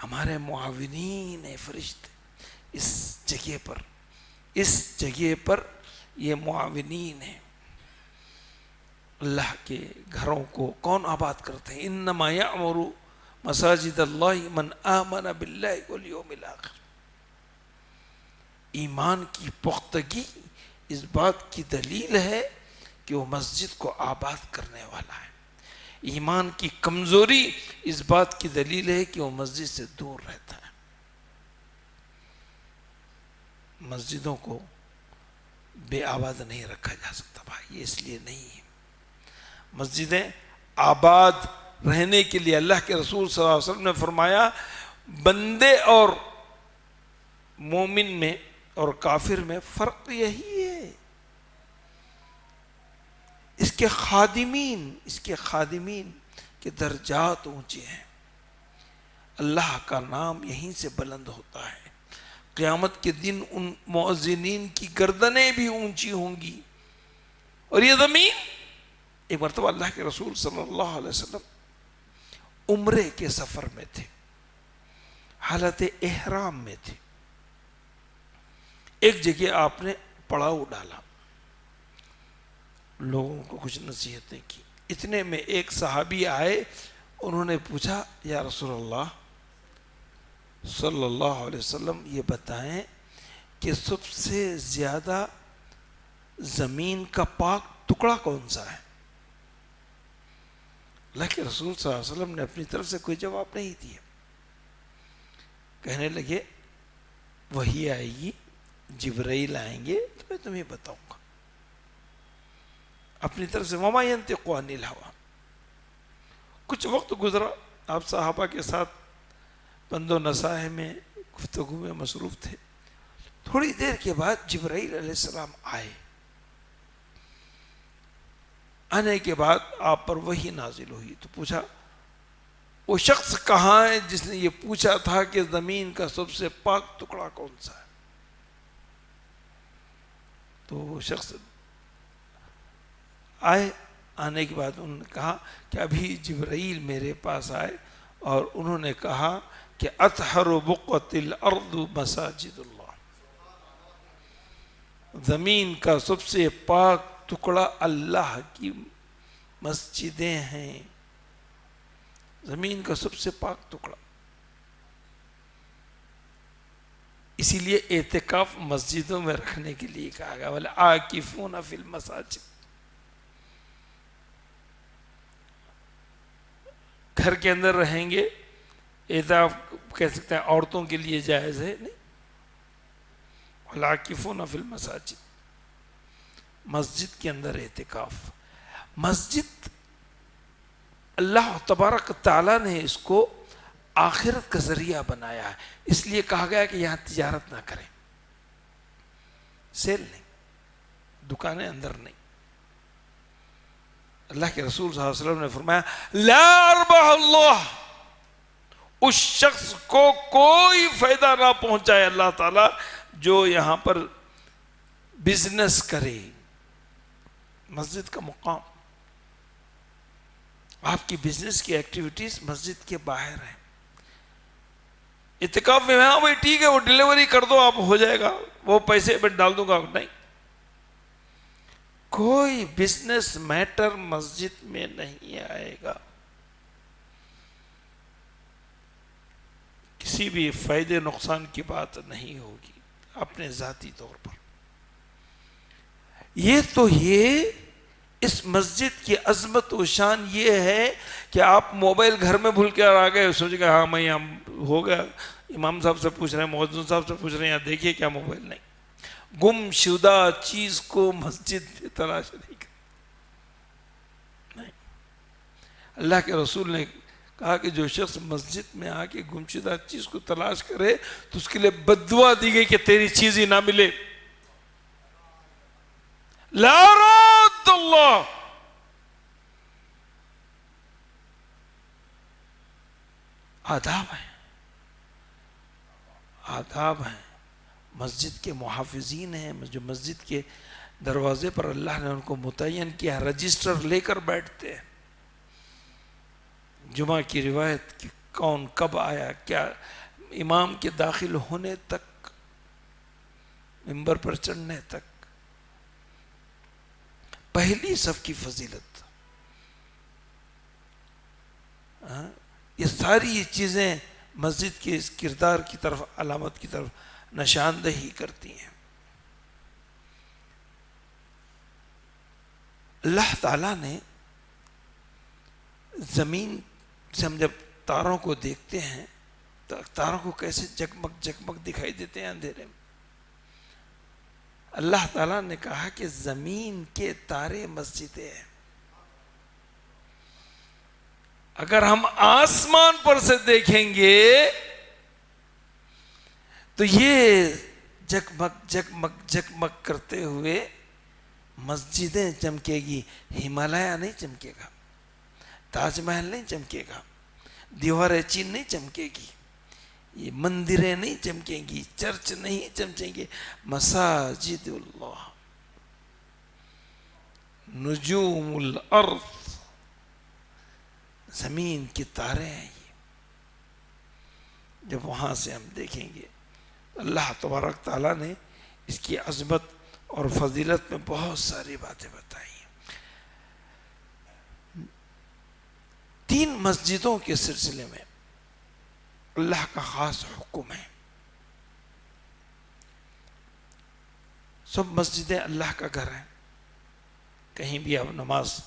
ہمارے معاونین فرشتے اس جگہ پر یہ معاونین ہیں. اللہ کے گھروں کو کون آباد کرتے ہیں؟ انما یعمر مساجد اللہ من آمن باللہ والیوم الآخر. ایمان کی پختگی اس بات کی دلیل ہے کہ وہ مسجد کو آباد کرنے والا ہے. ایمان کی کمزوری اس بات کی دلیل ہے کہ وہ مسجد سے دور رہتا ہے. مسجدوں کو بے آباد نہیں رکھا جا سکتا بھائی، یہ اس لیے نہیں ہے. مسجدیں آباد رہنے کے لیے اللہ کے رسول صلی اللہ علیہ وسلم نے فرمایا بندے اور مومن میں اور کافر میں فرق یہی ہے، اس کے خادمین کے درجات اونچے ہیں. اللہ کا نام یہیں سے بلند ہوتا ہے. قیامت کے دن ان مؤذنین کی گردنیں بھی اونچی ہوں گی. اور یہ زمین، ایک مرتبہ اللہ کے رسول صلی اللہ علیہ وسلم عمرے کے سفر میں تھے، حالت احرام میں تھے. ایک جگہ آپ نے پڑاؤ ڈالا، لوگوں کو کچھ نصیحتیں کی. اتنے میں ایک صحابی آئے، انہوں نے پوچھا یا رسول اللہ صلی اللہ علیہ وسلم یہ بتائیں کہ سب سے زیادہ زمین کا پاک ٹکڑا کون سا ہے؟ اللہ کے رسول صلی اللہ علیہ وسلم نے اپنی طرف سے کوئی جواب نہیں دیا. کہنے لگے وحی آئے گی، جبرائیل آئیں گے تو میں تمہیں بتاؤں گا. اپنی طرف سے وما ينطق عن الهوى. کچھ وقت گزرا، آپ صحابہ کے ساتھ بند و نصائح میں گفتگو میں مصروف تھے. تھوڑی دیر کے بعد جبرائیل علیہ السلام آئے. آنے کے بعد آپ پر وحی نازل ہوئی تو پوچھا وہ شخص کہاں ہے جس نے یہ پوچھا تھا کہ زمین کا سب سے پاک ٹکڑا کون سا ہے؟ تو وہ شخص آئے. آنے کے بعد انہوں نے کہا کہ ابھی جبرائیل میرے پاس آئے اور انہوں نے کہا کہ اطہر بقعۃ الارض مساجد اللہ، زمین کا سب سے پاک ٹکڑا اللہ کی مسجدیں ہیں. زمین کا سب سے پاک ٹکڑا. اسی لیے اعتکاف مسجدوں میں رکھنے کے لیے کہا گیا وَالْعَاكِفُونَ فِي الْمَسَاجِدِ. گھر کے اندر رہیں گے اعتکاف کہہ سکتے ہیں عورتوں کے لیے جائز ہے نہیں. والعاکفون فی المساجد، مسجد کے اندر اعتکاف. مسجد اللہ تبارک تعالیٰ نے اس کو آخرت کا ذریعہ بنایا ہے، اس لیے کہا گیا کہ یہاں تجارت نہ کریں، سیل نہیں، دکانیں اندر نہیں. اللہ کے رسول صلی اللہ علیہ وسلم نے فرمایا لا اربح اللہ، اس شخص کو کوئی فائدہ نہ پہنچائے اللہ تعالیٰ جو یہاں پر بزنس کرے. مسجد کا مقام، آپ کی بزنس کی ایکٹیویٹیز مسجد کے باہر ہیں. اعتکاف میں ہاں بھائی ٹھیک ہے وہ ڈیلیوری کر دو آپ ہو جائے گا، وہ پیسے میں ڈال دوں گا، نہیں، کوئی بزنس میٹر مسجد میں نہیں آئے گا. کسی بھی فائدے نقصان کی بات نہیں ہوگی اپنے ذاتی طور پر. یہ اس مسجد کی عظمت و شان یہ ہے کہ آپ موبائل گھر میں بھول کر آ گئے، سوچ گئے ہاں میں یہاں ہو گیا، امام صاحب سے پوچھ رہے ہیں، مؤذن صاحب سے پوچھ رہے ہیں، یہاں دیکھیے کیا موبائل. نہیں، گم شدہ چیز کو مسجد میں تلاش نہیں کرتے. اللہ کے رسول نے کہا کہ جو شخص مسجد میں آ کے گمشدہ چیز کو تلاش کرے تو اس کے لیے بددعا دی گئی کہ تیری چیز ہی نہ ملے. لا رد اللہ. آداب ہیں، آداب ہیں. مسجد کے محافظین ہیں، جو مسجد کے دروازے پر اللہ نے ان کو متعین کیا، رجسٹر لے کر بیٹھتے ہیں. جمعہ کی روایت کہ کون کب آیا، کیا، امام کے داخل ہونے تک، منبر پر چڑھنے تک، پہلی صف کی فضیلت. یہ ساری چیزیں مسجد کے اس کردار کی طرف، علامت کی طرف نشاندہی کرتی ہیں. اللہ تعالیٰ نے زمین سے ہم جب تاروں کو دیکھتے ہیں تو تاروں کو کیسے جگمگ جگمگ دکھائی دیتے ہیں اندھیرے میں. اللہ تعالیٰ نے کہا کہ زمین کے تارے مسجدیں ہیں. اگر ہم آسمان پر سے دیکھیں گے تو یہ جگمگ جگمگ جگمگ کرتے ہوئے مسجدیں چمکے گی. ہمالیہ نہیں چمکے گا، تاج محل نہیں چمکے گا، دیوار چین نہیں چمکے گی، یہ مندریں نہیں چمکیں گی، چرچ نہیں چمکیں گے. مساجد اللہ، نجوم الارض، زمین کے تارے ہیں. یہ جب وہاں سے ہم دیکھیں گے اللہ تبارک تعالیٰ نے اس کی عظمت اور فضیلت میں بہت ساری باتیں بتائی ہیں. 3 مسجدوں کے سلسلے میں اللہ کا خاص حکم ہے. سب مسجدیں اللہ کا گھر ہیں، کہیں بھی آپ نماز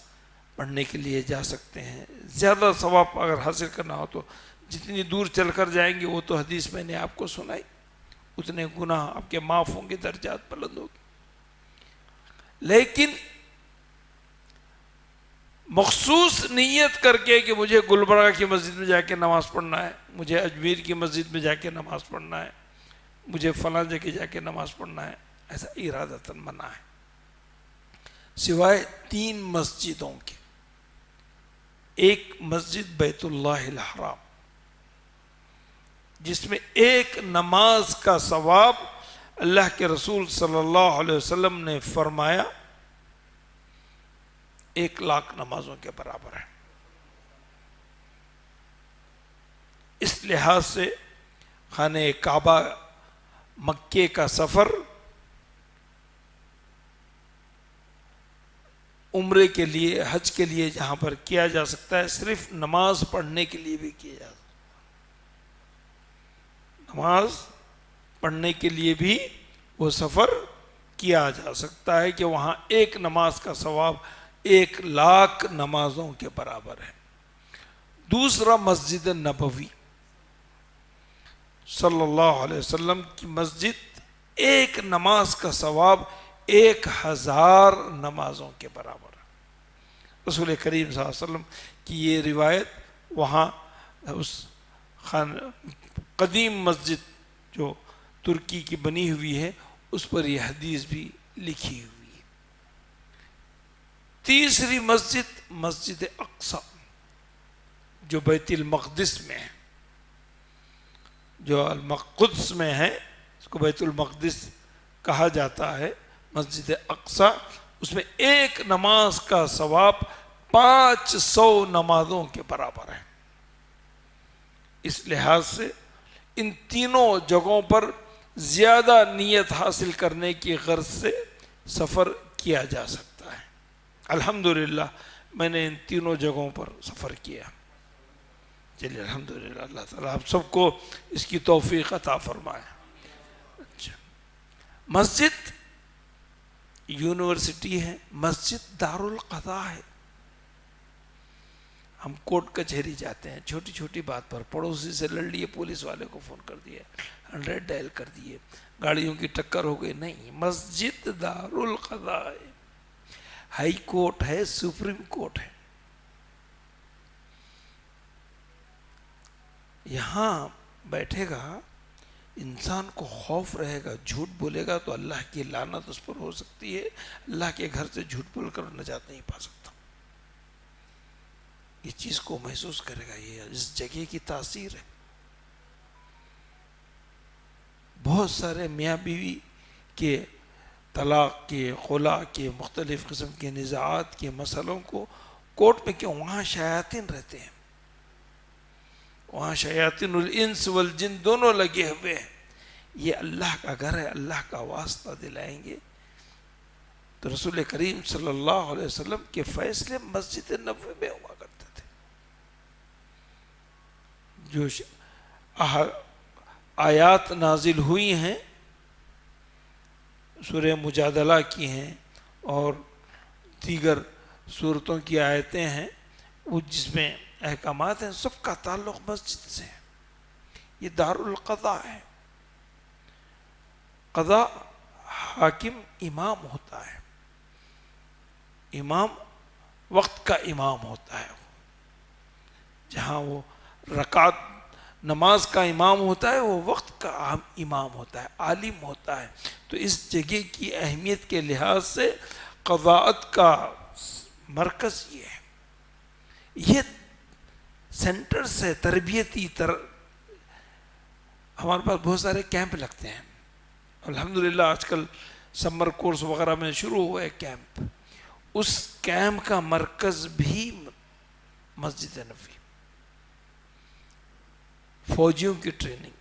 پڑھنے کے لیے جا سکتے ہیں. زیادہ ثواب اگر حاصل کرنا ہو تو جتنی دور چل کر جائیں گے وہ تو حدیث میں نے آپ کو سنائی، اتنے گناہ آپ کے معاف ہوں گے، درجات بلند ہوگی. لیکن مخصوص نیت کر کے کہ مجھے گلبرگہ کی مسجد میں جا کے نماز پڑھنا ہے، مجھے اجمیر کی مسجد میں جا کے نماز پڑھنا ہے، مجھے فلاں جگہ جا کے نماز پڑھنا ہے، ایسا ارادتاً منع ہے. سوائے 3 مسجدوں کے. ایک مسجد بیت اللہ الحرام جس میں ایک نماز کا ثواب اللہ کے رسول صلی اللہ علیہ وسلم نے فرمایا 1,00,000 نمازوں کے برابر ہے. اس لحاظ سے خانہ کعبہ، مکے کا سفر عمرے کے لیے، حج کے لیے جہاں پر کیا جا سکتا ہے، صرف نماز پڑھنے کے لیے بھی کیا جا سکتا ہے. نماز پڑھنے کے لیے بھی وہ سفر کیا جا سکتا ہے کہ وہاں ایک نماز کا ثواب 1,00,000 نمازوں کے برابر ہے. دوسرا مسجد نبوی، صلی اللہ علیہ وسلم کی مسجد، ایک نماز کا ثواب 1000 نمازوں کے برابر ہے۔ رسول کریم صلی اللہ علیہ وسلم کی یہ روایت وہاں اس قدیم مسجد جو ترکی کی بنی ہوئی ہے اس پر یہ حدیث بھی لکھی ہوئی ہے۔ تیسری مسجد، مسجد اقصی جو بیت المقدس میں ہے، جو قدس میں ہے، اس کو بیت المقدس کہا جاتا ہے، مسجد اقصی، اس میں ایک نماز کا ثواب 500 نمازوں کے برابر ہے۔ اس لحاظ سے ان تینوں جگہوں پر زیادہ نیت حاصل کرنے کی غرض سے سفر کیا جا سکتا ہے۔ الحمدللہ میں نے ان تینوں جگہوں پر سفر کیا۔ چلیے الحمدللہ، اللہ تعالیٰ آپ سب کو اس کی توفیق عطا فرمائے۔ اچھا، مسجد یونیورسٹی ہے، مسجد دارالقضاء ہے۔ ہم کورٹ کچہری جاتے ہیں، چھوٹی چھوٹی بات پر پڑوسی سے لڑ لیے، پولیس والے کو فون کر دیا، 100 ڈائل کر دیے، گاڑیوں کی ٹکر ہو گئی۔ نہیں، مسجد دارالقضاء ہے، ہائی کورٹ ہے، سپریم کورٹ ہے۔ یہاں بیٹھے گا انسان کو خوف رہے گا، جھوٹ بولے گا تو اللہ کی لعنت اس پر ہو سکتی ہے، اللہ کے گھر سے جھوٹ بول کر نجات نہیں پا سکتا۔ یہ چیز کو محسوس کرے گا، یہ اس جگہ کی تاثیر ہے۔ بہت سارے میاں بیوی کے طلاق کے، خلا کے، مختلف قسم کے نزاعات کے مسئلوں کو کورٹ میں کیوں؟ وہاں شیاطین رہتے ہیں، وہاں شیاطین الانس والجن دونوں لگے ہوئے ہیں۔ یہ اللہ کا گھر ہے، اللہ کا واسطہ دلائیں گے تو رسول کریم صلی اللہ علیہ وسلم کے فیصلے مسجد نبوی میں ہوا کرتے تھے۔ جو آیات نازل ہوئی ہیں سورہ مجادلہ کی ہیں اور دیگر صورتوں کی آیتیں ہیں، وہ جس میں احکامات ہیں، سب کا تعلق مسجد سے ہے۔ یہ دارالقضاء ہے۔ قضاء حاکم امام ہوتا ہے، امام وقت کا امام ہوتا ہے۔ جہاں وہ رکعت نماز کا امام ہوتا ہے، وہ وقت کا امام ہوتا ہے، عالم ہوتا ہے۔ تو اس جگہ کی اہمیت کے لحاظ سے قضاءت کا مرکز یہ ہے، یہ سینٹر سے تربیتی ہمارے پاس بہت سارے کیمپ لگتے ہیں۔ الحمدللہ آج کل سمر کورس وغیرہ میں شروع ہوئے کیمپ، اس کیمپ کا مرکز بھی مسجد نبوی، فوجیوں کی ٹریننگ۔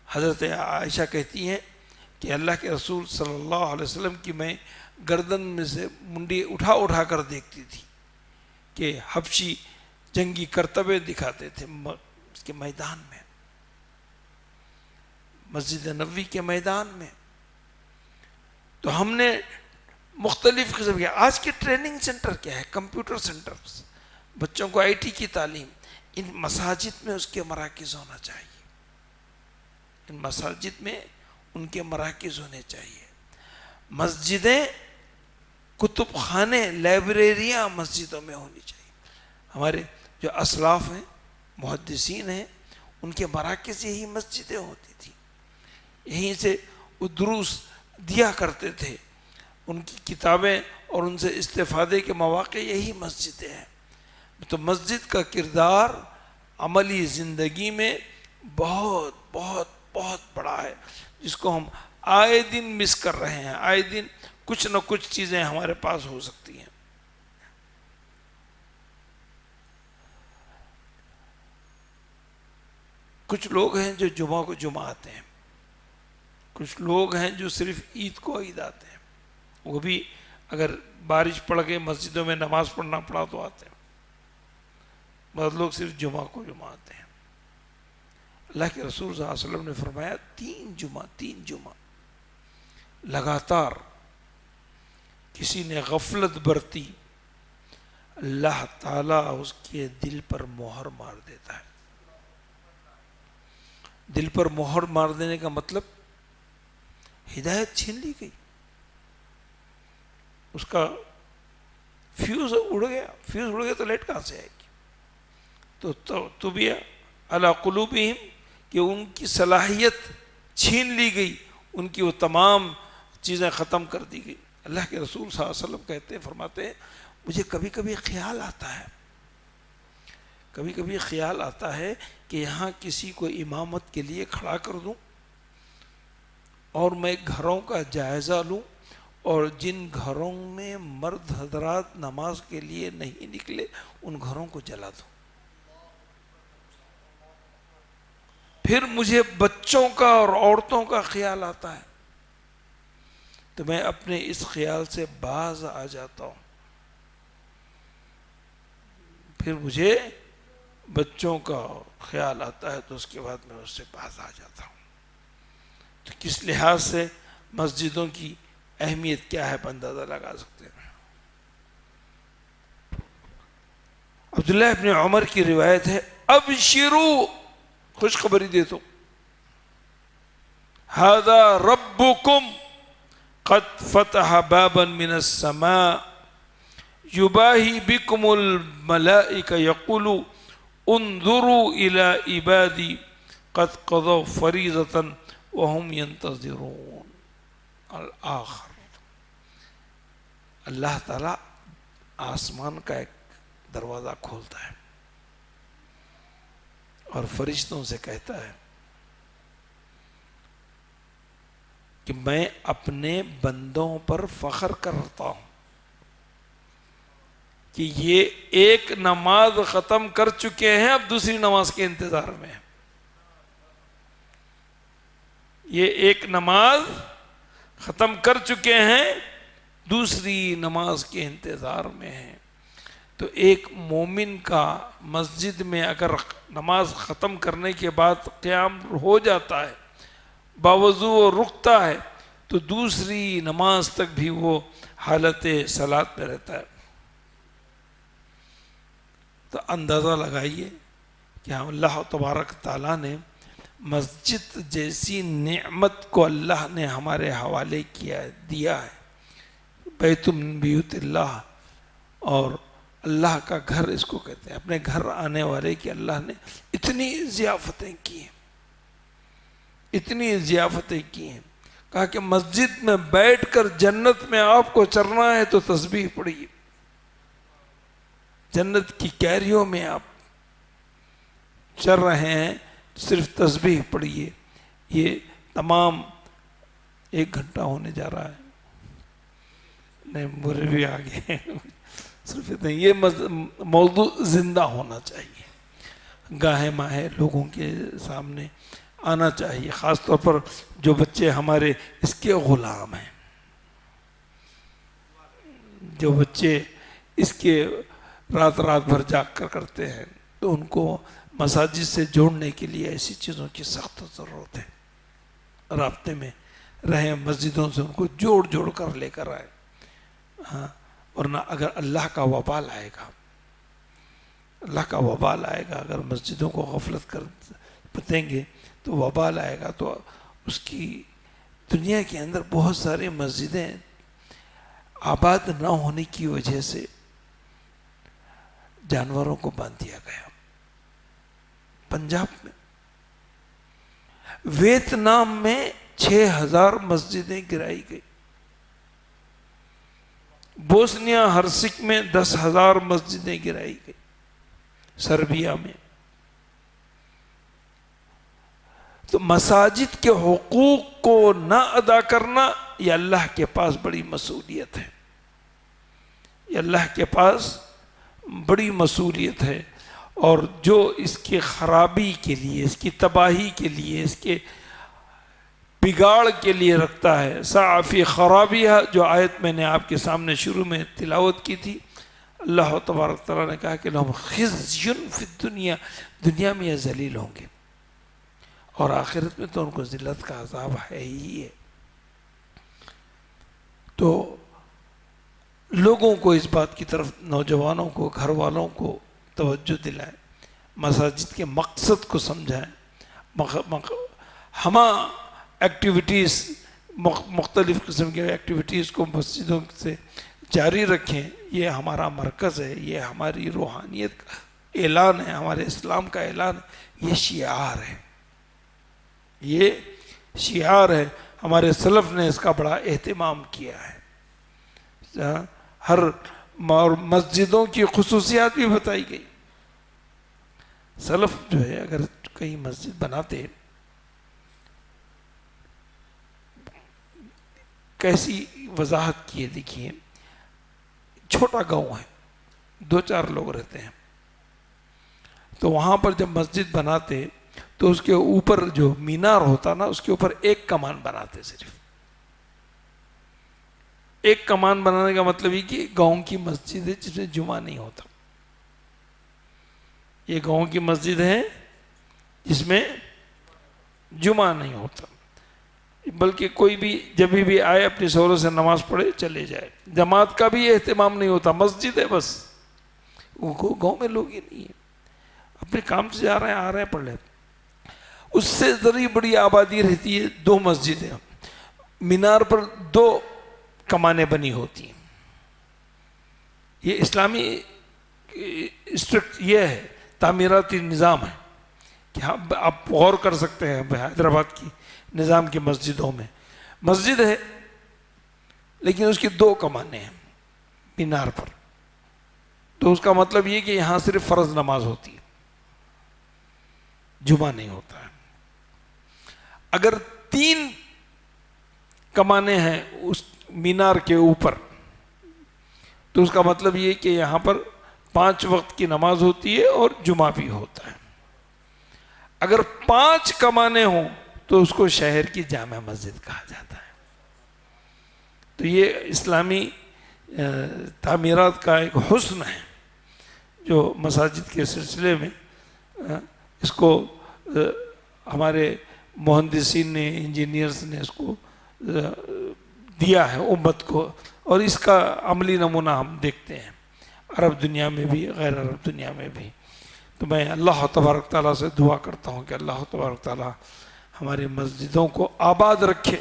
حضرت عائشہ کہتی ہیں کہ اللہ کے رسول صلی اللہ علیہ وسلم کی میں گردن میں سے منڈی اٹھا اٹھا کر دیکھتی تھی کہ حبشی جنگی کرتبے دکھاتے تھے اس کے میدان میں، مسجد نبوی کے میدان میں۔ تو ہم نے مختلف قسم کے، آج کے ٹریننگ سینٹر کیا ہے؟ کمپیوٹر سینٹر، بچوں کو IT کی تعلیم، ان مساجد میں اس کے مراکز ہونا چاہیے، ان مساجد میں ان کے مراکز ہونے چاہیے۔ مسجدیں، کتب خانے، لائبریریاں مسجدوں میں ہونی چاہیے۔ ہمارے جو اسلاف ہیں، محدثین ہیں، ان کے مراکز یہی مسجدیں ہوتی تھی، یہیں سے وہ دروس دیا کرتے تھے، ان کی کتابیں اور ان سے استفادے کے مواقع یہی مسجدیں ہیں۔ تو مسجد کا کردار عملی زندگی میں بہت بہت بہت بڑا ہے، جس کو ہم آئے دن مس کر رہے ہیں۔ آئے دن کچھ نہ کچھ چیزیں ہمارے پاس ہو سکتی ہیں۔ کچھ لوگ ہیں جو جمعہ کو جمعہ آتے ہیں، کچھ لوگ ہیں جو صرف عید کو عید آتے ہیں، وہ بھی اگر بارش پڑ گئی مسجدوں میں نماز پڑھنا پڑا تو آتے ہیں۔ بعض لوگ صرف جمعہ کو جمعہ آتے ہیں۔ اللہ کے رسول صلی اللہ علیہ وسلم نے فرمایا 3 جمعہ لگاتار کسی نے غفلت برتی، اللہ تعالیٰ اس کے دل پر مہر مار دیتا ہے. دل پر مہر مار دینے کا مطلب ہدایت چھین لی گئی، اس کا فیوز اڑ گیا. فیوز اڑ گیا تو لائٹ کہاں سے آئے گی؟ تو بھی علی قلوبہم، کہ ان کی صلاحیت چھین لی گئی، ان کی وہ تمام چیزیں ختم کر دی گئی. اللہ کے رسول صلی اللہ علیہ وسلم کہتے ہیں، فرماتے ہیں مجھے کبھی کبھی خیال آتا ہے، کبھی کبھی خیال آتا ہے کہ یہاں کسی کو امامت کے لیے کھڑا کر دوں اور میں گھروں کا جائزہ لوں، اور جن گھروں میں مرد حضرات نماز کے لیے نہیں نکلے ان گھروں کو جلا دوں. پھر مجھے بچوں کا اور عورتوں کا خیال آتا ہے تو میں اپنے اس خیال سے باز آ جاتا ہوں. پھر مجھے بچوں کا خیال آتا ہے تو اس کے بعد میں اس سے باز آ جاتا ہوں. تو کس لحاظ سے مسجدوں کی اہمیت کیا ہے اندازہ لگا سکتے ہیں. عبداللہ ابن عمر کی روایت ہے، ابشروا، خوشخبری دے تو، ھذا ربکم قد فتح بابا من السماء یباہی بکم الملائکہ یقول انظروا الی عبادی قد قضوا فریضۃ وہم ینتظرون الآخر. اللہ تعالیٰ آسمان کا ایک دروازہ کھولتا ہے اور فرشتوں سے کہتا ہے کہ میں اپنے بندوں پر فخر کرتا ہوں کہ یہ ایک نماز ختم کر چکے ہیں، اب دوسری نماز کے انتظار میں ہیں. یہ ایک نماز ختم کر چکے ہیں، دوسری نماز کے انتظار میں ہیں. تو ایک مومن کا مسجد میں اگر نماز ختم کرنے کے بعد قیام ہو جاتا ہے، باوضو رکتا ہے، تو دوسری نماز تک بھی وہ حالت صلاۃ میں رہتا ہے. تو اندازہ لگائیے کہ اللہ تبارک تعالیٰ نے مسجد جیسی نعمت کو اللہ نے ہمارے حوالے دیا ہے. بیت من بیوت اللہ، اور اللہ کا گھر اس کو کہتے ہیں. اپنے گھر آنے والے کی اللہ نے اتنی ضیافتیں کی ہیں، اتنی ضیافتیں کی ہیں. کہا کہ مسجد میں بیٹھ کر جنت میں آپ کو چرنا ہے تو تسبیح پڑھیے. جنت کی کیریوں میں آپ چر رہے ہیں، صرف تسبیح پڑھیے. یہ تمام 1 گھنٹہ ہونے جا رہا ہے، نہیں مرے بھی آگے صرف اتنا. یہ موضوع زندہ ہونا چاہیے، گاہے ماہے لوگوں کے سامنے آنا چاہیے، خاص طور پر جو بچے ہمارے اس کے غلام ہیں، جو بچے اس کے رات بھر جاگ کر کرتے ہیں، تو ان کو مساجد سے جوڑنے کے لیے ایسی چیزوں کی سخت ضرورت ہے. رابطے میں رہیں، مسجدوں سے ان کو جوڑ کر لے کر آئے. ہاں، ورنہ اگر اللہ کا وبال آئے گا، اللہ کا وبال آئے گا. اگر مسجدوں کو غفلت کر دیں گے تو وبال آئے گا. تو اس کی دنیا کے اندر بہت ساری مسجدیں آباد نہ ہونے کی وجہ سے جانوروں کو باندھ دیا گیا. پنجاب میں، ویتنام میں 6000 مسجدیں گرائی گئی. بوسنیا ہرسک میں 10,000 مسجدیں گرائی گئی. سربیا میں. تو مساجد کے حقوق کو نہ ادا کرنا یہ اللہ کے پاس بڑی مسئولیت ہے. یہ اللہ کے پاس بڑی مسئولیت ہے. اور جو اس کی خرابی کے لیے، اس کی تباہی کے لیے، اس کے بگاڑ کے لیے رکھتا ہے. سعی فی خرابیہ، جو آیت میں نے آپ کے سامنے شروع میں تلاوت کی تھی، اللہ تبارک تعالیٰ نے کہا کہ لہم خزی فی الدنیا، دنیا میں یہ ذلیل ہوں گے، اور آخرت میں تو ان کو ذلت کا عذاب ہے ہی ہے. تو لوگوں کو اس بات کی طرف، نوجوانوں کو، گھر والوں کو توجہ دلائیں، مساجد کے مقصد کو سمجھائیں، ہمہ ایکٹیویٹیز، مختلف قسم کے ایکٹیویٹیز کو مسجدوں سے جاری رکھیں. یہ ہمارا مرکز ہے، یہ ہماری روحانیت کا اعلان ہے، ہمارے اسلام کا اعلان ہے، یہ شعار ہے، یہ شعار ہے. ہمارے سلف نے اس کا بڑا اہتمام کیا ہے. ہر مسجدوں کی خصوصیات بھی بتائی گئی. سلف جو ہے اگر کہیں مسجد بناتے، کیسی وضاحت کی ہے دیکھیے. چھوٹا گاؤں ہے، 2-4 لوگ رہتے ہیں، تو وہاں پر جب مسجد بناتے تو اس کے اوپر جو مینار ہوتا نا، اس کے اوپر ایک کمان بناتے. صرف ایک کمان بنانے کا مطلب یہ کہ گاؤں کی مسجد ہے جس میں جمعہ نہیں ہوتا. یہ گاؤں کی مسجد ہے جس میں جمعہ نہیں ہوتا، بلکہ کوئی بھی جب بھی آئے اپنی سہولت سے نماز پڑھے چلے جائے. جماعت کا بھی اہتمام نہیں ہوتا، مسجد ہے بس. گاؤں میں لوگ ہی نہیں ہیں، اپنے کام سے جا رہے ہیں، آ رہے ہیں، پڑھ لیتے. اس سے ذری بڑی آبادی رہتی ہے، 2 مسجدیں، مینار پر 2 کمانیں بنی ہوتی ہیں. یہ اسلامی اسٹرکٹ یہ ہے، تعمیراتی نظام ہے کہ آپ غور کر سکتے ہیں. حیدرآباد کی نظام کی مسجدوں میں مسجد ہے لیکن اس کی 2 کمانیں ہیں مینار پر. تو اس کا مطلب یہ کہ یہاں صرف فرض نماز ہوتی ہے، جمعہ نہیں ہوتا ہے. اگر 3 کمانیں ہیں اس مینار کے اوپر تو اس کا مطلب یہ کہ یہاں پر 5 وقت کی نماز ہوتی ہے اور جمعہ بھی ہوتا ہے. اگر 5 کمانیں ہوں تو اس کو شہر کی جامع مسجد کہا جاتا ہے. تو یہ اسلامی تعمیرات کا ایک حسن ہے جو مساجد کے سلسلے میں اس کو ہمارے مہندسین نے، انجینئرز نے اس کو دیا ہے امت کو، اور اس کا عملی نمونہ ہم دیکھتے ہیں عرب دنیا میں بھی، غیر عرب دنیا میں بھی. تو میں اللہ تبارک تعالیٰ سے دعا کرتا ہوں کہ اللہ تبارک تعالیٰ ہماری مسجدوں کو آباد رکھے،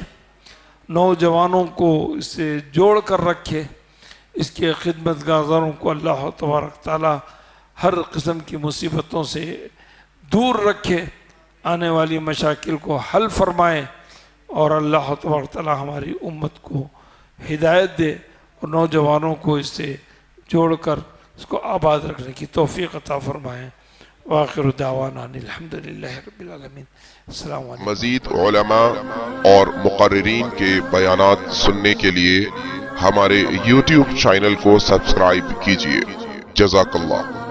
نوجوانوں کو اس سے جوڑ کر رکھے، اس کے خدمت گزاروں کو اللہ تبارک تعالیٰ ہر قسم کی مصیبتوں سے دور رکھے، آنے والی مشاکل کو حل فرمائے، اور اللہ تبارک تعالیٰ ہماری امت کو ہدایت دے اور نوجوانوں کو اس سے جوڑ کر اس کو آباد رکھنے کی توفیق عطا فرمائے. وآخر دعوانا الحمدللہ رب العالمین. السلام علیکم. مزید علماء اور مقررین کے بیانات سننے کے لیے ہمارے YouTube چینل کو سبسکرائب کیجیے. جزاک اللہ.